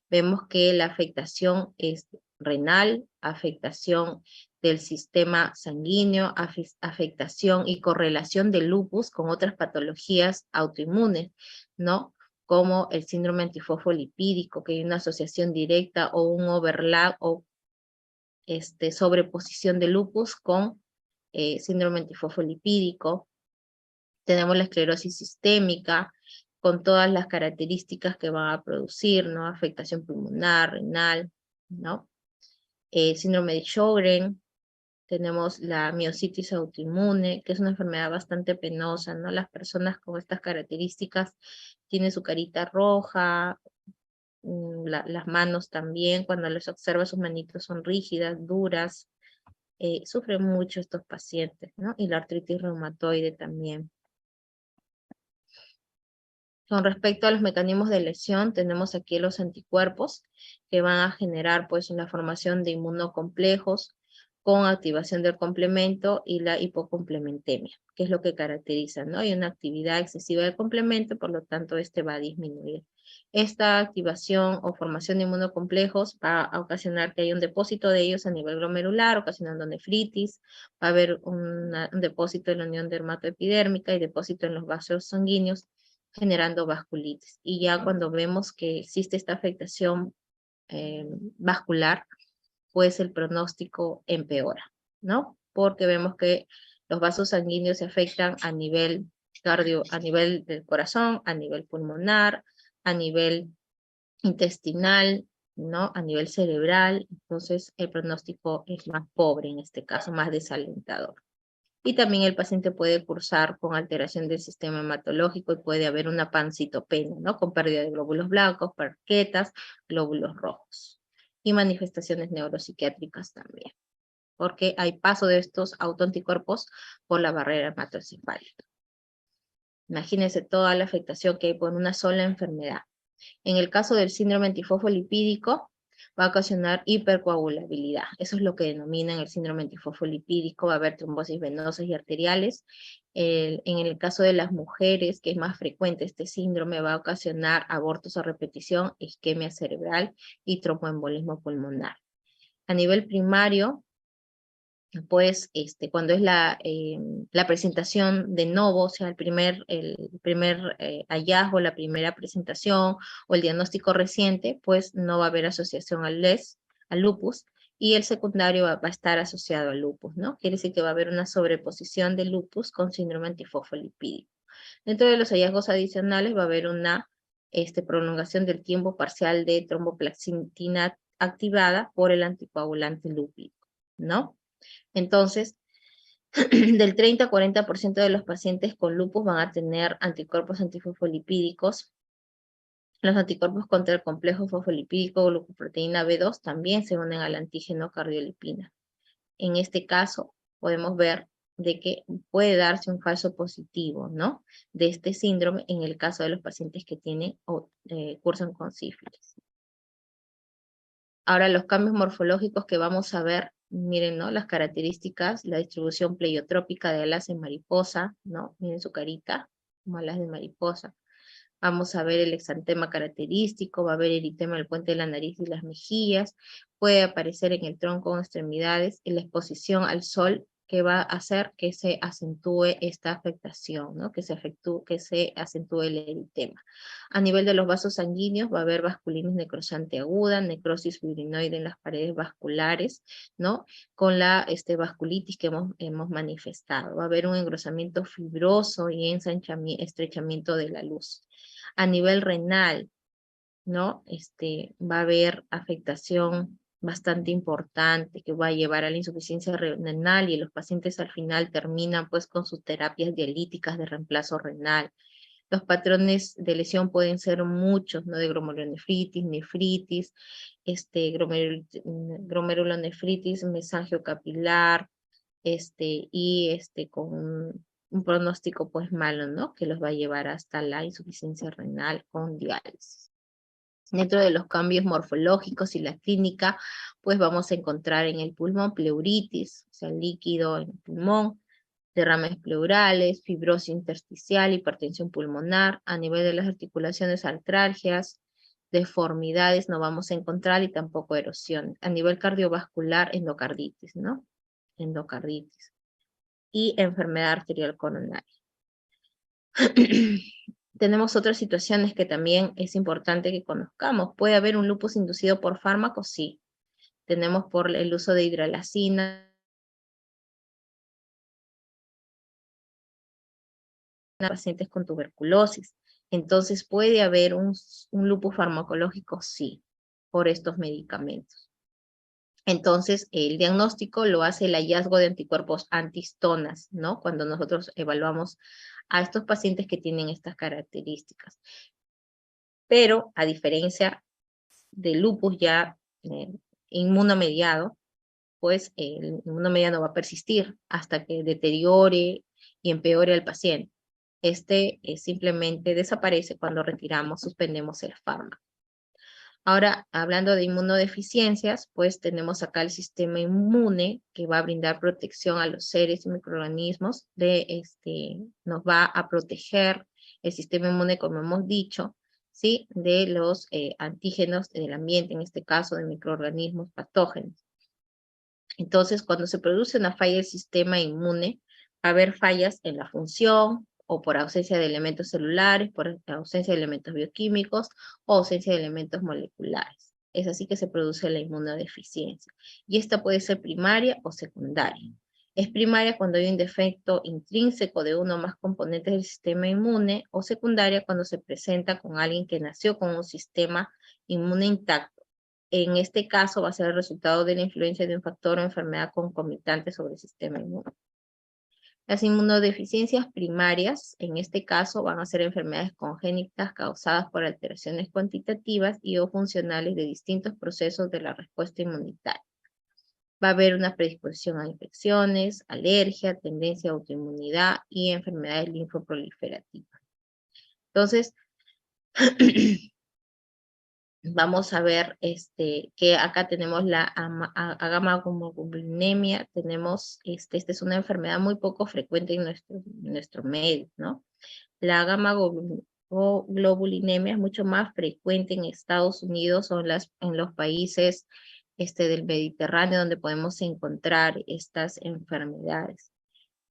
Vemos que la afectación es renal, afectación del sistema sanguíneo, afectación y correlación del lupus con otras patologías autoinmunes, ¿no? Como el síndrome antifosfolipídico, que hay una asociación directa o un overlap o sobreposición de lupus con síndrome antifosfolipídico. Tenemos la esclerosis sistémica, con todas las características que va a producir, ¿no? Afectación pulmonar, renal, ¿no? Síndrome de Sjögren, tenemos la miositis autoinmune, que es una enfermedad bastante penosa, ¿no? Las personas con estas características tienen su carita roja, las manos también, cuando les observa sus manitos son rígidas, duras, sufren mucho estos pacientes, ¿no? Y la artritis reumatoide también. Con respecto a los mecanismos de lesión, tenemos aquí los anticuerpos que van a generar pues la formación de inmunocomplejos con activación del complemento y la hipocomplementemia, que es lo que caracteriza, ¿no? Hay una actividad excesiva del complemento, por lo tanto este va a disminuir. Esta activación o formación de inmunocomplejos va a ocasionar que haya un depósito de ellos a nivel glomerular, ocasionando nefritis, va a haber un depósito en la unión dermatoepidérmica y depósito en los vasos sanguíneos, generando vasculitis. Y ya cuando vemos que existe esta afectación vascular, pues el pronóstico empeora, ¿no? Porque vemos que los vasos sanguíneos se afectan a nivel a nivel del corazón, a nivel pulmonar, a nivel intestinal, ¿no? A nivel cerebral, entonces el pronóstico es más pobre en este caso, más desalentador. Y también el paciente puede cursar con alteración del sistema hematológico y puede haber una pancitopenia, ¿no? Con pérdida de glóbulos blancos, plaquetas, glóbulos rojos. Y manifestaciones neuropsiquiátricas también, porque hay paso de estos autoanticuerpos por la barrera hematoencefálica. Imagínense toda la afectación que hay por una sola enfermedad. En el caso del síndrome antifosfolipídico, va a ocasionar hipercoagulabilidad. Eso es lo que denominan el síndrome antifosfolipídico. Va a haber trombosis venosas y arteriales. En el caso de las mujeres, que es más frecuente este síndrome, va a ocasionar abortos a repetición, isquemia cerebral y tromboembolismo pulmonar. A nivel primario, pues cuando es la presentación de novo, o sea, el primer hallazgo, la primera presentación o el diagnóstico reciente, pues no va a haber asociación al lupus, y el secundario va a estar asociado al lupus, ¿no? Quiere decir que va a haber una sobreposición de lupus con síndrome antifosfolipídico. Dentro de los hallazgos adicionales va a haber una prolongación del tiempo parcial de tromboplacentina activada por el anticoagulante lúpico, ¿no? Entonces, del 30 a 40% de los pacientes con lupus van a tener anticuerpos antifosfolipídicos. Los anticuerpos contra el complejo fosfolipídico glucoproteína B2 también se unen al antígeno cardiolipina. En este caso, podemos ver de que puede darse un falso positivo, ¿no? De este síndrome en el caso de los pacientes que tienen o cursan con sífilis. Ahora, los cambios morfológicos que vamos a ver, miren, ¿no? Las características, la distribución pleiotrópica de alas en mariposa, ¿no? Miren su carita, como alas de mariposa. Vamos a ver el exantema característico, va a haber eritema del puente de la nariz y las mejillas, puede aparecer en el tronco o extremidades, en la exposición al sol, que va a hacer que se acentúe esta afectación, ¿no? Que se acentúe el eritema. A nivel de los vasos sanguíneos va a haber vasculitis necrosante aguda, necrosis fibrinoide en las paredes vasculares, ¿no? Con la vasculitis que hemos manifestado. Va a haber un engrosamiento fibroso y estrechamiento de la luz. A nivel renal, ¿no? Va a haber afectación bastante importante que va a llevar a la insuficiencia renal, y los pacientes al final terminan pues con sus terapias dialíticas de reemplazo renal. Los patrones de lesión pueden ser muchos, ¿no? De glomerulonefritis, nefritis, glomerulonefritis, mesangio capilar, y con un pronóstico pues malo, ¿no? Que los va a llevar hasta la insuficiencia renal con diálisis. Dentro de los cambios morfológicos y la clínica, pues vamos a encontrar en el pulmón pleuritis, o sea, líquido en el pulmón, derrames pleurales, fibrosis intersticial, hipertensión pulmonar. A nivel de las articulaciones, artralgias, deformidades no vamos a encontrar, y tampoco erosión. A nivel cardiovascular, endocarditis, ¿no? Endocarditis. Y enfermedad arterial coronaria. Tenemos otras situaciones que también es importante que conozcamos. ¿Puede haber un lupus inducido por fármacos? Sí. Tenemos por el uso de hidralazina, pacientes con tuberculosis. Entonces, ¿puede haber un lupus farmacológico? Sí, por estos medicamentos. Entonces, el diagnóstico lo hace el hallazgo de anticuerpos antihistonas, ¿no? Cuando nosotros evaluamos a estos pacientes que tienen estas características. Pero, a diferencia del lupus ya inmunomediado, pues el inmunomediado va a persistir hasta que deteriore y empeore al paciente. Este simplemente desaparece cuando retiramos, suspendemos el fármaco. Ahora, hablando de inmunodeficiencias, pues tenemos acá el sistema inmune que va a brindar protección a los seres y microorganismos, nos va a proteger el sistema inmune, como hemos dicho, ¿sí? De los antígenos del ambiente, en este caso de microorganismos patógenos. Entonces, cuando se produce una falla del sistema inmune, va a haber fallas en la función, o por ausencia de elementos celulares, por ausencia de elementos bioquímicos, o ausencia de elementos moleculares. Es así que se produce la inmunodeficiencia. Y esta puede ser primaria o secundaria. Es primaria cuando hay un defecto intrínseco de uno o más componentes del sistema inmune, o secundaria cuando se presenta con alguien que nació con un sistema inmune intacto. En este caso va a ser el resultado de la influencia de un factor o enfermedad concomitante sobre el sistema inmune. Las inmunodeficiencias primarias, en este caso, van a ser enfermedades congénitas causadas por alteraciones cuantitativas y o funcionales de distintos procesos de la respuesta inmunitaria. Va a haber una predisposición a infecciones, alergia, tendencia a autoinmunidad y enfermedades linfoproliferativas. Entonces, vamos a ver que acá tenemos la agamaglobulinemia, tenemos, esta es una enfermedad muy poco frecuente en nuestro medio, ¿no? La agamaglobulinemia es mucho más frecuente en Estados Unidos o en los países del Mediterráneo, donde podemos encontrar estas enfermedades,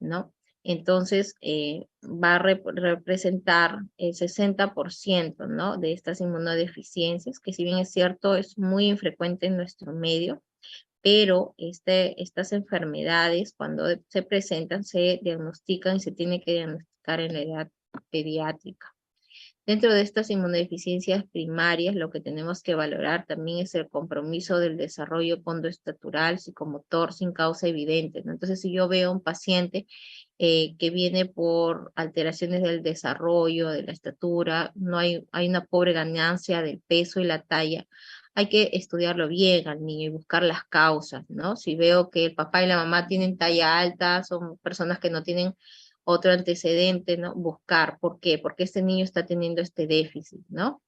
¿no? Entonces, va a representar el 60%, ¿no? De estas inmunodeficiencias, que si bien es cierto, es muy infrecuente en nuestro medio, pero estas enfermedades, cuando se presentan, se diagnostican y se tiene que diagnosticar en la edad pediátrica. Dentro de estas inmunodeficiencias primarias, lo que tenemos que valorar también es el compromiso del desarrollo conductual, psicomotor, sin causa evidente, ¿no? Entonces, si yo veo a un paciente que viene por alteraciones del desarrollo, de la estatura, hay una pobre ganancia del peso y la talla, hay que estudiarlo bien al niño y buscar las causas, ¿no? Si veo que el papá y la mamá tienen talla alta, son personas que no tienen otro antecedente, ¿no? Buscar, ¿por qué? Porque este niño está teniendo este déficit, ¿no?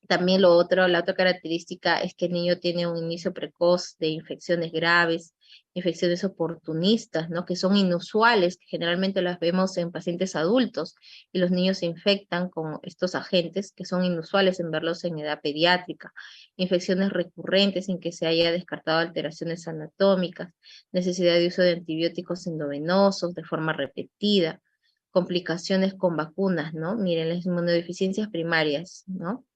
También la otra característica es que el niño tiene un inicio precoz de infecciones graves, infecciones oportunistas, ¿no? Que son inusuales, que generalmente las vemos en pacientes adultos, y los niños se infectan con estos agentes que son inusuales en verlos en edad pediátrica. Infecciones recurrentes sin que se haya descartado alteraciones anatómicas, necesidad de uso de antibióticos endovenosos de forma repetida, complicaciones con vacunas, ¿no? Miren, las inmunodeficiencias primarias, ¿no?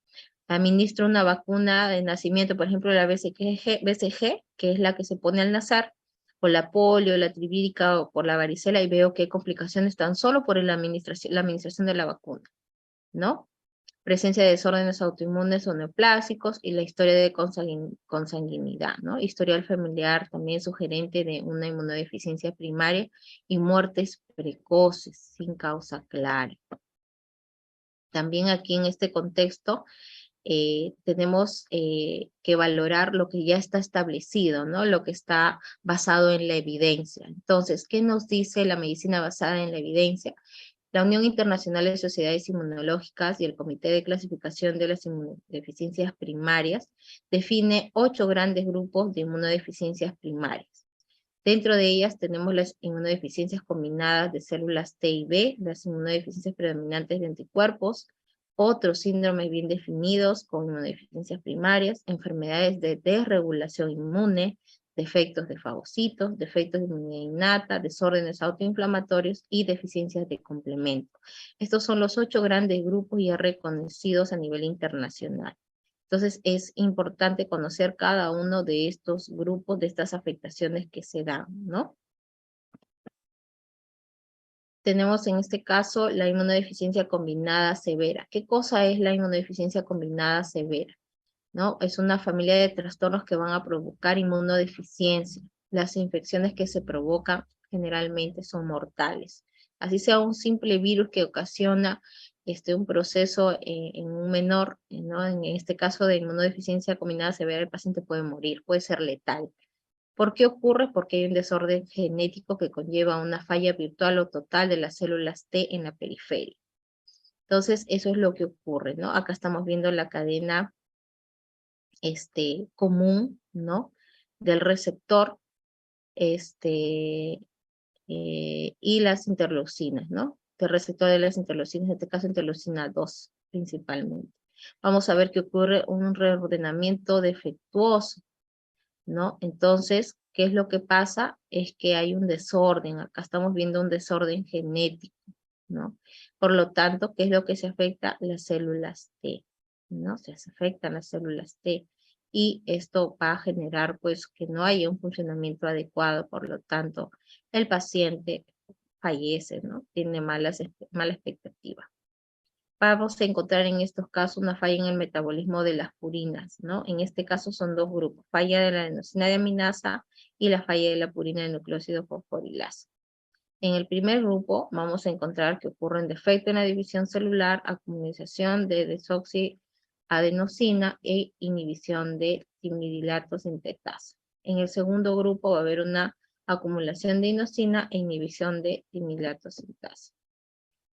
Administro una vacuna de nacimiento, por ejemplo, la BCG, que es la que se pone al nacer, o la polio, la trivírica o por la varicela, y veo qué complicaciones tan solo por la administración de la vacuna, ¿no? Presencia de desórdenes autoinmunes o neoplásicos y la historia de consanguinidad, ¿no? Historial familiar también sugerente de una inmunodeficiencia primaria y muertes precoces sin causa clara. También aquí en este contexto, tenemos que valorar lo que ya está establecido, ¿no? Lo que está basado en la evidencia. Entonces, ¿qué nos dice la medicina basada en la evidencia? La Unión Internacional de Sociedades Inmunológicas y el Comité de Clasificación de las Inmunodeficiencias Primarias define 8 grandes grupos de inmunodeficiencias primarias. Dentro de ellas tenemos las inmunodeficiencias combinadas de células T y B, las inmunodeficiencias predominantes de anticuerpos, otros síndromes bien definidos con inmunodeficiencias primarias, enfermedades de desregulación inmune, defectos de fagocitos, defectos de inmunidad innata, desórdenes autoinflamatorios y deficiencias de complemento. Estos son los 8 grandes grupos ya reconocidos a nivel internacional. Entonces es importante conocer cada uno de estos grupos, de estas afectaciones que se dan, ¿no? tenemos en este caso la inmunodeficiencia combinada severa. ¿Qué cosa es la inmunodeficiencia combinada severa? ¿No? Es una familia de trastornos que van a provocar inmunodeficiencia. Las infecciones que se provocan generalmente son mortales. Así sea un simple virus que ocasiona un proceso en un menor, ¿no? En este caso de inmunodeficiencia combinada severa, el paciente puede morir, puede ser letal. ¿Por qué ocurre? Porque hay un desorden genético que conlleva una falla virtual o total de las células T en la periferia. Entonces, eso es lo que ocurre, ¿no? Acá estamos viendo la cadena común, ¿no? Del receptor, y las interleucinas, ¿no? Del receptor de las interleucinas, en este caso interleucina 2, principalmente. Vamos a ver que ocurre un reordenamiento defectuoso, ¿no? Entonces, ¿qué es lo que pasa? Es que hay un desorden, acá estamos viendo un desorden genético, ¿no? Por lo tanto, ¿qué es lo que se afecta? Las células T, ¿no? Se afectan las células T y esto va a generar pues que no haya un funcionamiento adecuado, por lo tanto, el paciente fallece, ¿no? Tiene mala expectativa. Vamos a encontrar en estos casos una falla en el metabolismo de las purinas, ¿no? En este caso son dos grupos, falla de la adenosina deaminasa y la falla de la purina de nucleósido fosforilasa. En el primer grupo vamos a encontrar que ocurre un defecto en la división celular, acumulación de desoxiadenosina e inhibición de timidilato sintetasa. En el segundo grupo va a haber una acumulación de inosina e inhibición de timidilato sintetasa.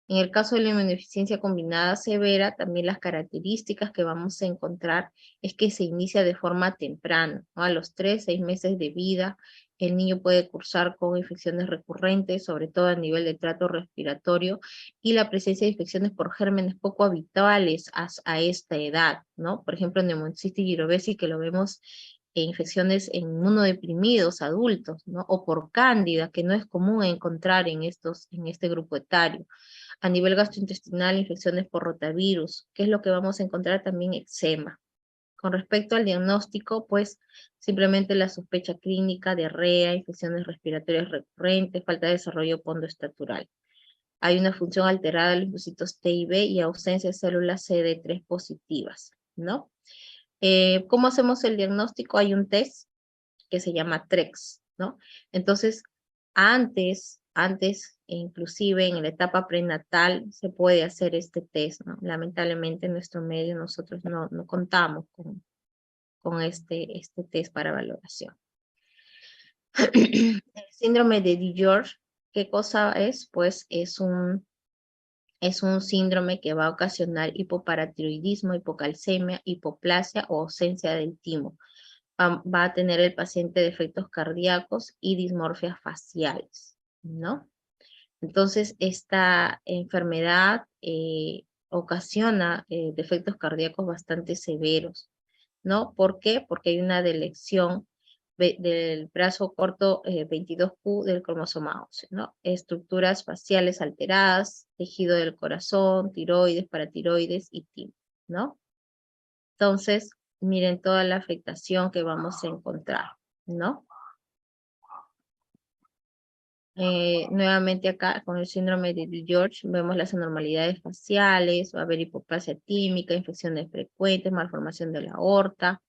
En el caso de la inmunodeficiencia combinada severa, también las características que vamos a encontrar es que se inicia de forma temprana, ¿no? A los 3, 6 meses de vida, el niño puede cursar con infecciones recurrentes, sobre todo a nivel de trato respiratorio, y la presencia de infecciones por gérmenes poco habituales a esta edad, ¿no? Por ejemplo, pneumocitis girovesi, que lo vemos en infecciones en inmunodeprimidos adultos, ¿no? O por cándida, que no es común encontrar en este grupo etario. A nivel gastrointestinal, infecciones por rotavirus, que es lo que vamos a encontrar también eczema. Con respecto al diagnóstico, pues simplemente la sospecha clínica, diarrea, infecciones respiratorias recurrentes, falta de desarrollo pondoestatural. Hay una función alterada de los linfocitos T y B y ausencia de células CD3 positivas, ¿no? ¿Cómo hacemos el diagnóstico? Hay un test que se llama TREX, ¿no? Entonces, antes, inclusive en la etapa prenatal, se puede hacer este test, ¿no? Lamentablemente en nuestro medio nosotros no contamos con este test para valoración. El síndrome de DiGeorge, ¿qué cosa es? Pues es un síndrome que va a ocasionar hipoparatiroidismo, hipocalcemia, hipoplasia o ausencia del timo. Va a tener el paciente defectos cardíacos y dismorfias faciales, ¿no? Entonces, esta enfermedad ocasiona defectos cardíacos bastante severos, ¿no? ¿Por qué? Porque hay una delección del brazo corto 22Q del cromosoma 11, ¿no? Estructuras faciales alteradas, tejido del corazón, tiroides, paratiroides y timo, ¿no? Entonces, miren toda la afectación que vamos a encontrar, ¿no? Nuevamente acá con el síndrome de DiGeorge vemos las anormalidades faciales, va a haber hipoplasia tímica, infecciones frecuentes, malformación de la aorta,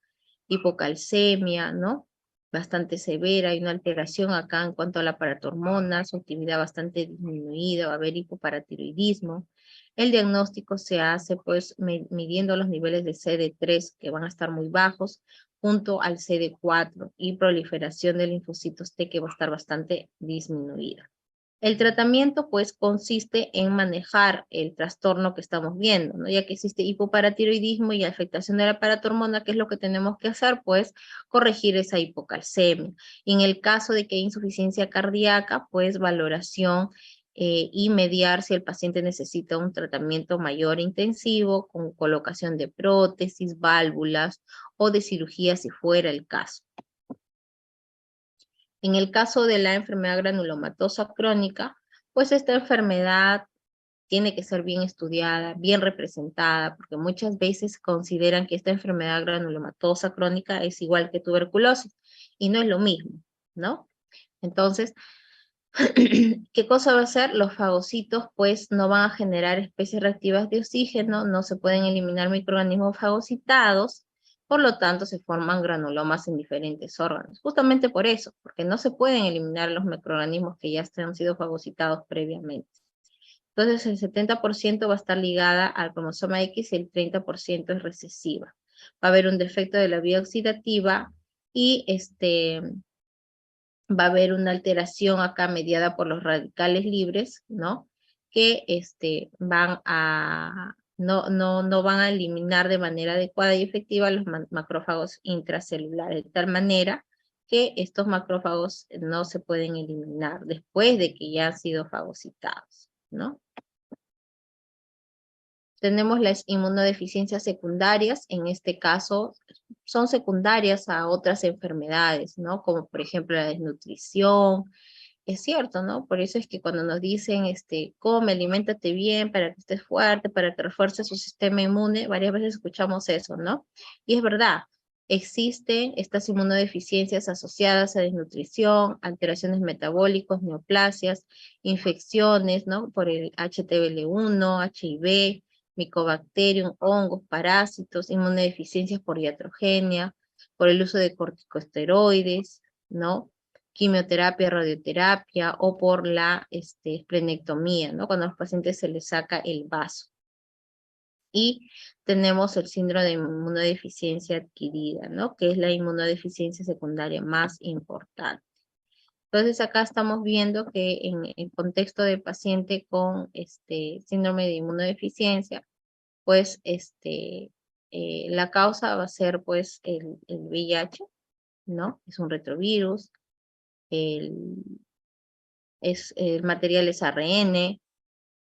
hipocalcemia, ¿no? Bastante severa, hay una alteración acá en cuanto a la paratormona, su actividad bastante disminuida, va a haber hipoparatiroidismo. El diagnóstico se hace pues midiendo los niveles de CD3 que van a estar muy bajos, junto al CD4 y proliferación de linfocitos T que va a estar bastante disminuida. El tratamiento, pues, consiste en manejar el trastorno que estamos viendo, ¿no? Ya que existe hipoparatiroidismo y afectación de la paratormona, ¿qué es lo que tenemos que hacer? Pues, corregir esa hipocalcemia. Y en el caso de que hay insuficiencia cardíaca, pues, valoración y mediar si el paciente necesita un tratamiento mayor intensivo, con colocación de prótesis, válvulas o de cirugía si fuera el caso. En el caso de la enfermedad granulomatosa crónica, pues esta enfermedad tiene que ser bien estudiada, bien representada, porque muchas veces consideran que esta enfermedad granulomatosa crónica es igual que tuberculosis, y no es lo mismo, ¿no? Entonces, ¿Qué cosa va a hacer? Los fagocitos pues no van a generar especies reactivas de oxígeno, no se pueden eliminar microorganismos fagocitados, por lo tanto se forman granulomas en diferentes órganos. Justamente por eso, porque no se pueden eliminar los microorganismos que ya han sido fagocitados previamente. Entonces el 70% va a estar ligada al cromosoma X y el 30% es recesiva. Va a haber un defecto de la vía oxidativa y va a haber una alteración acá mediada por los radicales libres, ¿no? Que no van a eliminar de manera adecuada y efectiva los macrófagos intracelulares, de tal manera que estos macrófagos no se pueden eliminar después de que ya han sido fagocitados, ¿no? Tenemos las inmunodeficiencias secundarias, en este caso son secundarias a otras enfermedades, ¿no? Como por ejemplo la desnutrición, es cierto, ¿no? Por eso es que cuando nos dicen, come, aliméntate bien para que estés fuerte, para que refuerce su sistema inmune, varias veces escuchamos eso, ¿no? Y es verdad, existen estas inmunodeficiencias asociadas a desnutrición, alteraciones metabólicas, neoplasias, infecciones, ¿no? Por el HTBL1, HIV, Mycobacterium, hongos, parásitos, inmunodeficiencias por iatrogenia, por el uso de corticosteroides, ¿no? Quimioterapia, radioterapia o por la esplenectomía, ¿no? Cuando a los pacientes se les saca el vaso. Y tenemos el síndrome de inmunodeficiencia adquirida, ¿no? Que es la inmunodeficiencia secundaria más importante. Entonces acá estamos viendo que en el contexto de paciente con síndrome de inmunodeficiencia, pues la causa va a ser pues el VIH, ¿no? Es un retrovirus, el material es ARN,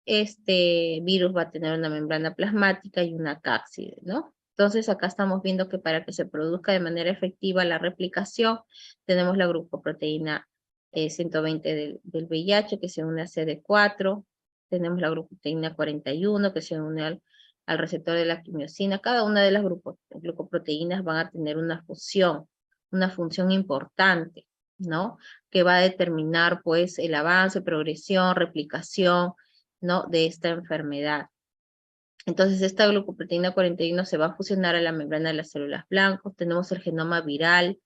este virus va a tener una membrana plasmática y una cápside, ¿no? Entonces acá estamos viendo que para que se produzca de manera efectiva la replicación, tenemos la glucoproteína 120 del VIH que se une a CD4, tenemos la glucoproteína 41 que se une al receptor de la quimiosina. Cada una de las glucoproteínas van a tener una función importante, ¿no? Que va a determinar pues el avance, progresión, replicación, ¿no? De esta enfermedad. Entonces esta glucoproteína 41 se va a fusionar a la membrana de las células blancas, tenemos el genoma viral,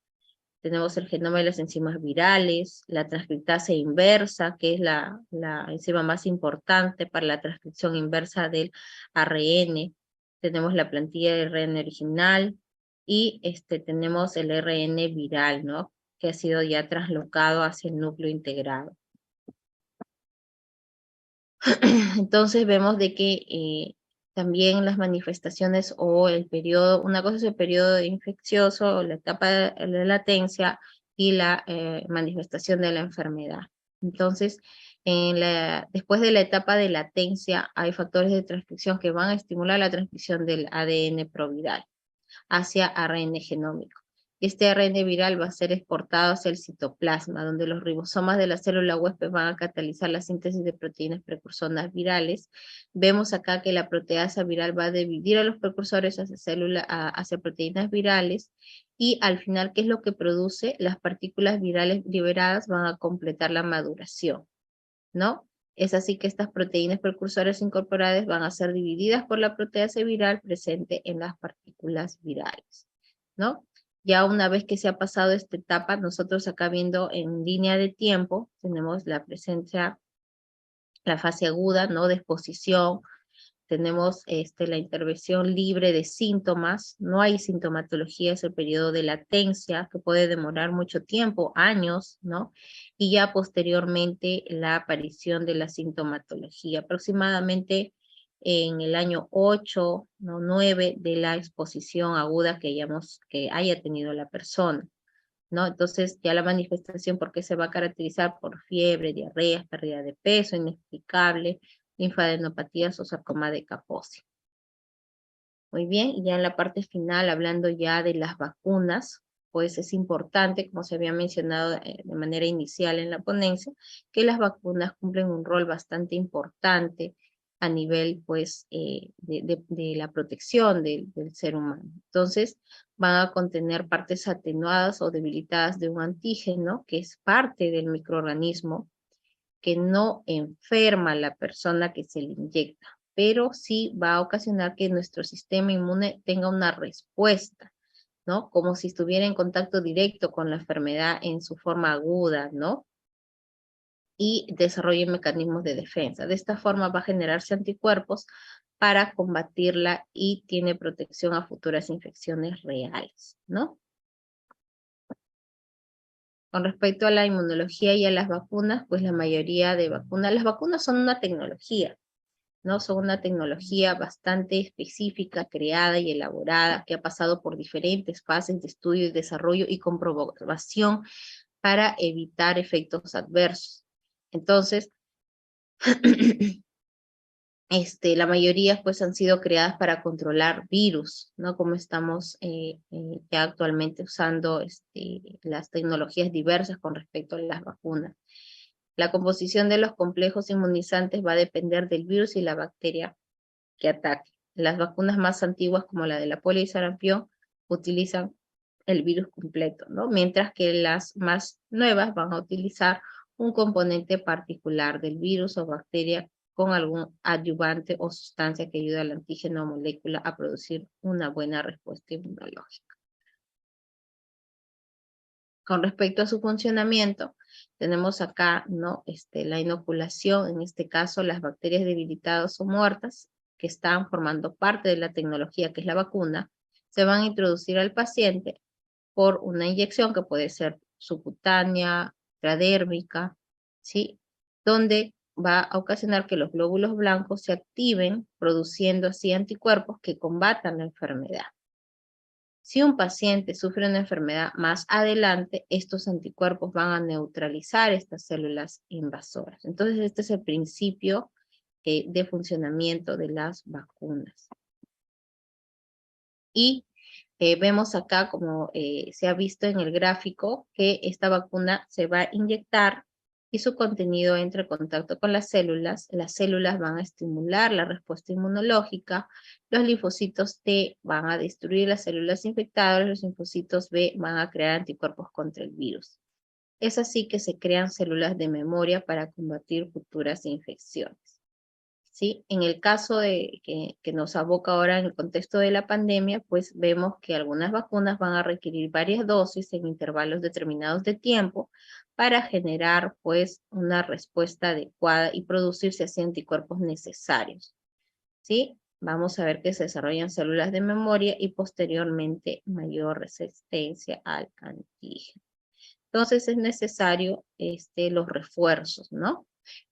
tenemos el genoma de las enzimas virales, la transcriptasa inversa, que es la enzima más importante para la transcripción inversa del ARN, tenemos la plantilla de ARN original y tenemos el ARN viral, ¿no? Que ha sido ya traslocado hacia el núcleo integrado. Entonces vemos de que también las manifestaciones o el periodo, una cosa es el periodo infeccioso, o la etapa de latencia y la manifestación de la enfermedad. Entonces, después de la etapa de latencia hay factores de transcripción que van a estimular la transcripción del ADN proviral hacia ARN genómico. Este ARN viral va a ser exportado hacia el citoplasma, donde los ribosomas de la célula huésped van a catalizar la síntesis de proteínas precursoras virales. Vemos acá que la proteasa viral va a dividir a los precursores hacia proteínas virales, y al final, ¿qué es lo que produce? Las partículas virales liberadas van a completar la maduración, ¿no? Es así que estas proteínas precursoras incorporadas van a ser divididas por la proteasa viral presente en las partículas virales, ¿no? Ya una vez que se ha pasado esta etapa, nosotros acá viendo en línea de tiempo, tenemos la presencia, la fase aguda, ¿no? De exposición, tenemos la intervención libre de síntomas, no hay sintomatología, es el periodo de latencia, que puede demorar mucho tiempo, años, ¿no? Y ya posteriormente la aparición de la sintomatología, aproximadamente en el año 8, ¿no? 9 de la exposición aguda que haya tenido la persona, ¿no? Entonces ya la manifestación, ¿por qué se va a caracterizar? Por fiebre, diarrea, pérdida de peso inexplicable, linfadenopatías o sarcoma de Kaposi. Muy bien, y ya en la parte final, hablando ya de las vacunas, pues es importante, como se había mencionado de manera inicial en la ponencia, que las vacunas cumplen un rol bastante importante a nivel, pues, de la protección del ser humano. Entonces, van a contener partes atenuadas o debilitadas de un antígeno, que es parte del microorganismo, que no enferma a la persona que se le inyecta, pero sí va a ocasionar que nuestro sistema inmune tenga una respuesta, ¿no? Como si estuviera en contacto directo con la enfermedad en su forma aguda, ¿no? Y desarrolle mecanismos de defensa. De esta forma va a generarse anticuerpos para combatirla y tiene protección a futuras infecciones reales, ¿no? Con respecto a la inmunología y a las vacunas, pues la mayoría de vacunas, las vacunas son una tecnología, ¿no? Son una tecnología bastante específica, creada y elaborada, que ha pasado por diferentes fases de estudio y desarrollo y comprobación para evitar efectos adversos. Entonces, la mayoría pues han sido creadas para controlar virus, ¿no? Como estamos ya actualmente usando las tecnologías diversas con respecto a las vacunas. La composición de los complejos inmunizantes va a depender del virus y la bacteria que ataque. Las vacunas más antiguas, como la de la polio y sarampión, utilizan el virus completo, ¿no? Mientras que las más nuevas van a utilizar un componente particular del virus o bacteria con algún adyuvante o sustancia que ayude al antígeno o molécula a producir una buena respuesta inmunológica. Con respecto a su funcionamiento, tenemos acá, ¿no? La inoculación, en este caso las bacterias debilitadas o muertas, que están formando parte de la tecnología que es la vacuna, se van a introducir al paciente por una inyección que puede ser subcutánea, intradérmica, ¿sí? Donde va a ocasionar que los glóbulos blancos se activen, produciendo así anticuerpos que combatan la enfermedad. Si un paciente sufre una enfermedad más adelante, estos anticuerpos van a neutralizar estas células invasoras. Entonces, este es el principio de funcionamiento de las vacunas. Y vemos acá, como se ha visto en el gráfico, que esta vacuna se va a inyectar y su contenido entra en contacto con las células van a estimular la respuesta inmunológica, los linfocitos T van a destruir las células infectadas, los linfocitos B van a crear anticuerpos contra el virus. Es así que se crean células de memoria para combatir futuras infecciones. ¿Sí? En el caso de que nos aboca ahora en el contexto de la pandemia, pues vemos que algunas vacunas van a requerir varias dosis en intervalos determinados de tiempo para generar pues una respuesta adecuada y producirse así anticuerpos necesarios. ¿Sí? Vamos a ver que se desarrollan células de memoria y posteriormente mayor resistencia al antígeno. Entonces es necesario los refuerzos, ¿no?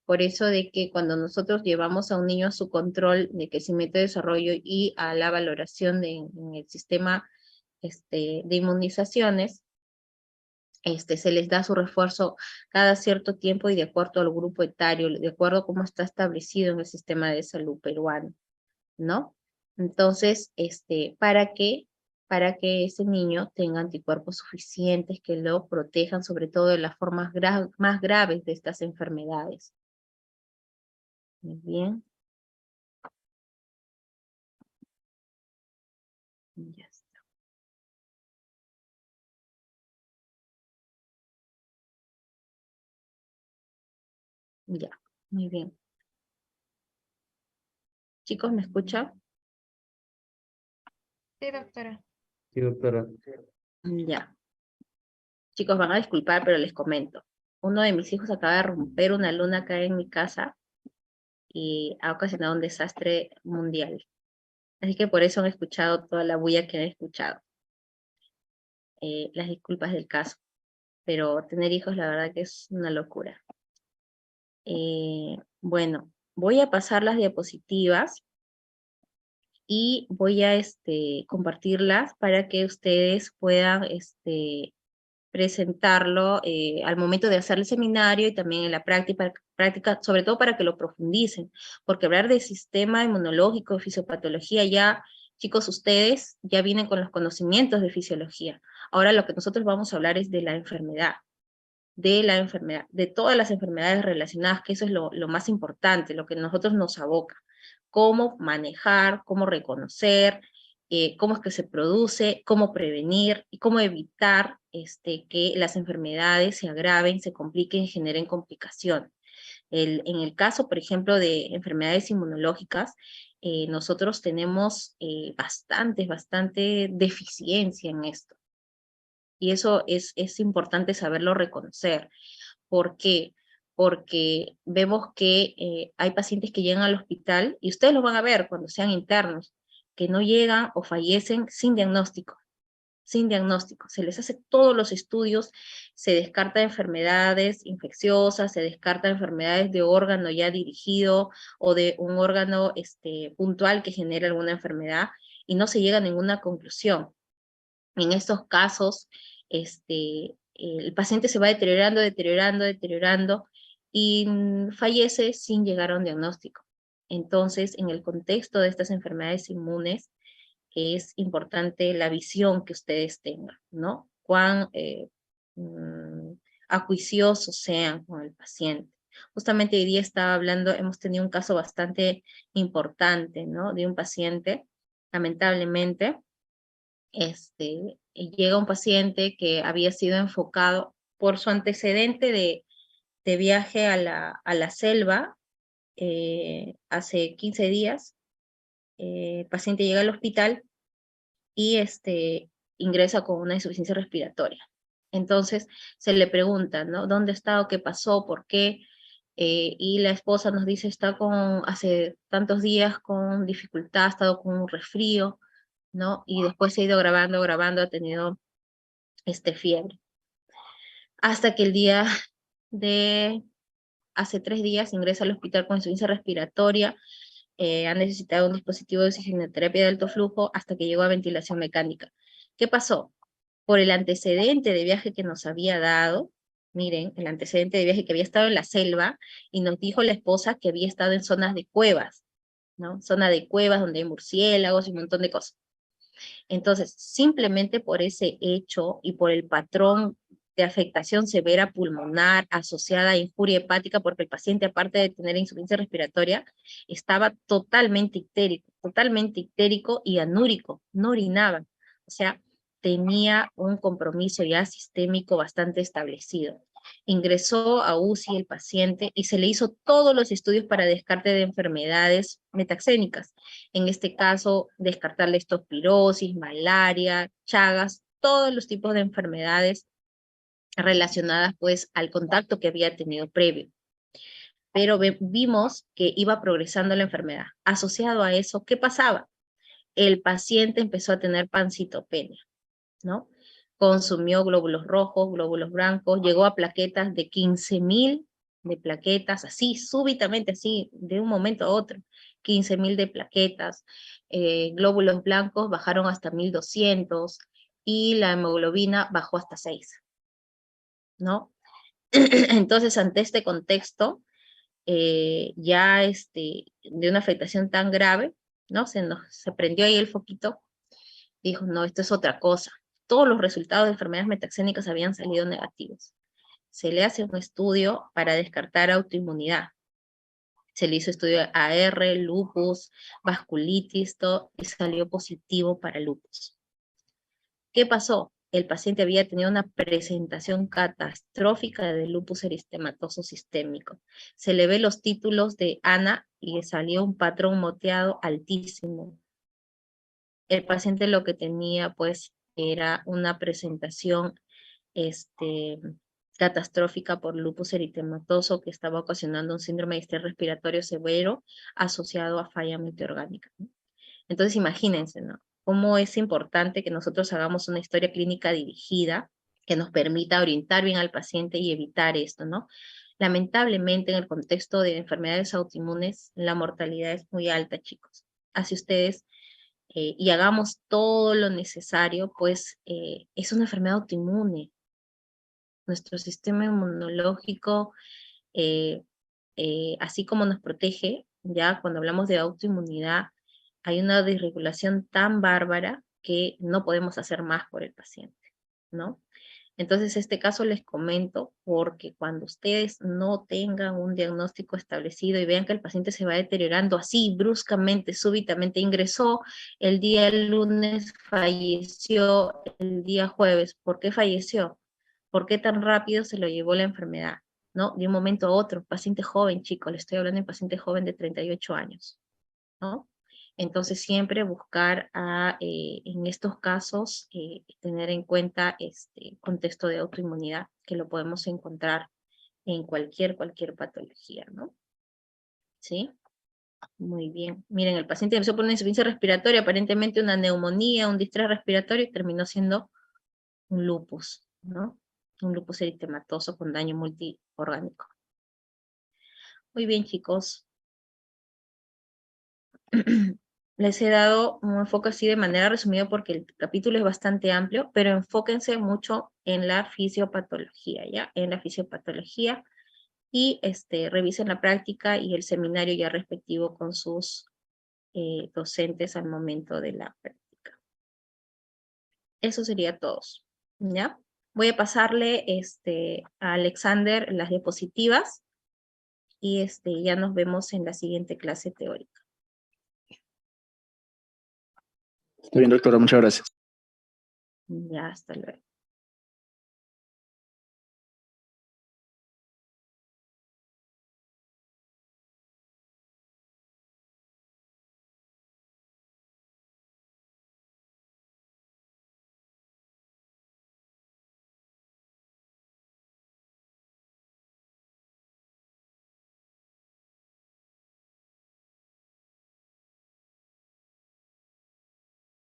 Por eso de que cuando nosotros llevamos a un niño a su control de crecimiento y desarrollo y a la valoración en el sistema de inmunizaciones, se les da su refuerzo cada cierto tiempo y de acuerdo al grupo etario, de acuerdo a cómo está establecido en el sistema de salud peruano, ¿no? Entonces, ¿para qué? Para que ese niño tenga anticuerpos suficientes que lo protejan sobre todo de las formas más graves de estas enfermedades. Muy bien. Ya está. Ya, muy bien. Chicos, ¿me escuchan? Sí, doctora. Sí, doctora. Ya. Chicos, van a disculpar, pero les comento. Uno de mis hijos acaba de romper una luna acá en mi casa y ha ocasionado un desastre mundial. Así que por eso han escuchado toda la bulla que han escuchado. Las disculpas del caso. Pero tener hijos, la verdad que es una locura. Bueno, voy a pasar las diapositivas y voy a compartirlas para que ustedes puedan presentarlo al momento de hacer el seminario y también en la práctica, sobre todo para que lo profundicen, porque hablar de sistema inmunológico, fisiopatología, ya, chicos, ustedes ya vienen con los conocimientos de fisiología. Ahora lo que nosotros vamos a hablar es de la enfermedad, de todas las enfermedades relacionadas, que eso es lo más importante, lo que a nosotros nos aboca. Cómo manejar, cómo reconocer, cómo es que se produce, cómo prevenir y cómo evitar que las enfermedades se agraven, se compliquen y generen complicaciones. En el caso, por ejemplo, de enfermedades inmunológicas, nosotros tenemos bastante deficiencia en esto. Y eso es importante saberlo reconocer. ¿Por qué? Porque vemos que hay pacientes que llegan al hospital, y ustedes lo van a ver cuando sean internos, que no llegan o fallecen sin diagnóstico. Sin diagnóstico. Se les hace todos los estudios, se descarta enfermedades infecciosas, se descarta enfermedades de órgano ya dirigido o de un órgano puntual que genera alguna enfermedad, y no se llega a ninguna conclusión. En estos casos, el paciente se va deteriorando y fallece sin llegar a un diagnóstico. Entonces, en el contexto de estas enfermedades inmunes, es importante la visión que ustedes tengan, ¿no? Cuán acuiciosos sean con el paciente. Justamente hoy día estaba hablando, hemos tenido un caso bastante importante, ¿no? De un paciente, lamentablemente, llega un paciente que había sido enfocado por su antecedente de viaje a la selva hace 15 días. El paciente llega al hospital y ingresa con una insuficiencia respiratoria. Entonces se le pregunta, ¿no? ¿Dónde está o qué pasó? ¿Por qué? Y la esposa nos dice, está hace tantos días con dificultad, ha estado con un resfrío, ¿no? Y después se ha ido grabando, ha tenido fiebre. Hasta que el día de hace 3 días ingresa al hospital con insuficiencia respiratoria, ha necesitado un dispositivo de oxigenoterapia de alto flujo hasta que llegó a ventilación mecánica. ¿Qué pasó? Por el antecedente de viaje que nos había dado, miren, el antecedente de viaje que había estado en la selva, y nos dijo la esposa que había estado en zonas de cuevas, ¿no? Zona de cuevas donde hay murciélagos y un montón de cosas. Entonces, simplemente por ese hecho y por el patrón de afectación severa pulmonar asociada a injuria hepática, porque el paciente, aparte de tener insuficiencia respiratoria, estaba totalmente ictérico y anúrico, no orinaba. O sea, tenía un compromiso ya sistémico bastante establecido. Ingresó a UCI el paciente y se le hizo todos los estudios para descarte de enfermedades metaxénicas. En este caso, descartar leptospirosis, malaria, chagas, todos los tipos de enfermedades relacionadas pues al contacto que había tenido previo. Pero vimos que iba progresando la enfermedad. Asociado a eso, ¿qué pasaba? El paciente empezó a tener pancitopenia, ¿no? Consumió glóbulos rojos, glóbulos blancos, llegó a plaquetas de 15.000 de plaquetas, así, súbitamente, así, de un momento a otro, 15.000 de plaquetas, glóbulos blancos bajaron hasta 1.200 y la hemoglobina bajó hasta 6, ¿no? Entonces, ante este contexto, ya de una afectación tan grave, ¿no? Se prendió ahí el foquito, dijo, no, esto es otra cosa. Todos los resultados de enfermedades metaxénicas habían salido negativos. Se le hace un estudio para descartar autoinmunidad. Se le hizo estudio AR, lupus, vasculitis, todo, y salió positivo para lupus. ¿Qué pasó? El paciente había tenido una presentación catastrófica de lupus eritematoso sistémico. Se le ve los títulos de ANA y le salió un patrón moteado altísimo. El paciente lo que tenía pues era una presentación catastrófica por lupus eritematoso que estaba ocasionando un síndrome de estrés respiratorio severo asociado a falla multiorgánica, ¿no? Entonces imagínense, ¿no? Cómo es importante que nosotros hagamos una historia clínica dirigida que nos permita orientar bien al paciente y evitar esto, ¿no? Lamentablemente en el contexto de enfermedades autoinmunes la mortalidad es muy alta, chicos. Así ustedes y hagamos todo lo necesario, pues es una enfermedad autoinmune. Nuestro sistema inmunológico, así como nos protege, ya cuando hablamos de autoinmunidad, hay una desregulación tan bárbara que no podemos hacer más por el paciente, ¿no? Entonces, este caso les comento porque cuando ustedes no tengan un diagnóstico establecido y vean que el paciente se va deteriorando así bruscamente, súbitamente, ingresó el día lunes, falleció el día jueves. ¿Por qué falleció? ¿Por qué tan rápido se lo llevó la enfermedad? ¿no? De un momento a otro, paciente joven, chico, le estoy hablando de paciente joven de 38 años, ¿no? Entonces siempre buscar en estos casos tener en cuenta este contexto de autoinmunidad, que lo podemos encontrar en cualquier patología, ¿no? ¿Sí? Muy bien. Miren, el paciente empezó por una insuficiencia respiratoria, aparentemente una neumonía, un distrés respiratorio, y terminó siendo un lupus, ¿no? Un lupus eritematoso con daño multiorgánico. Muy bien, chicos. Les he dado un enfoque así de manera resumida porque el capítulo es bastante amplio, pero enfóquense mucho en la fisiopatología, ¿ya? En la fisiopatología y revisen la práctica y el seminario ya respectivo con sus docentes al momento de la práctica. Eso sería todo, ¿ya? Voy a pasarle a Alexander las diapositivas y ya nos vemos en la siguiente clase teórica. Está bien, doctora, muchas gracias. Ya, hasta luego.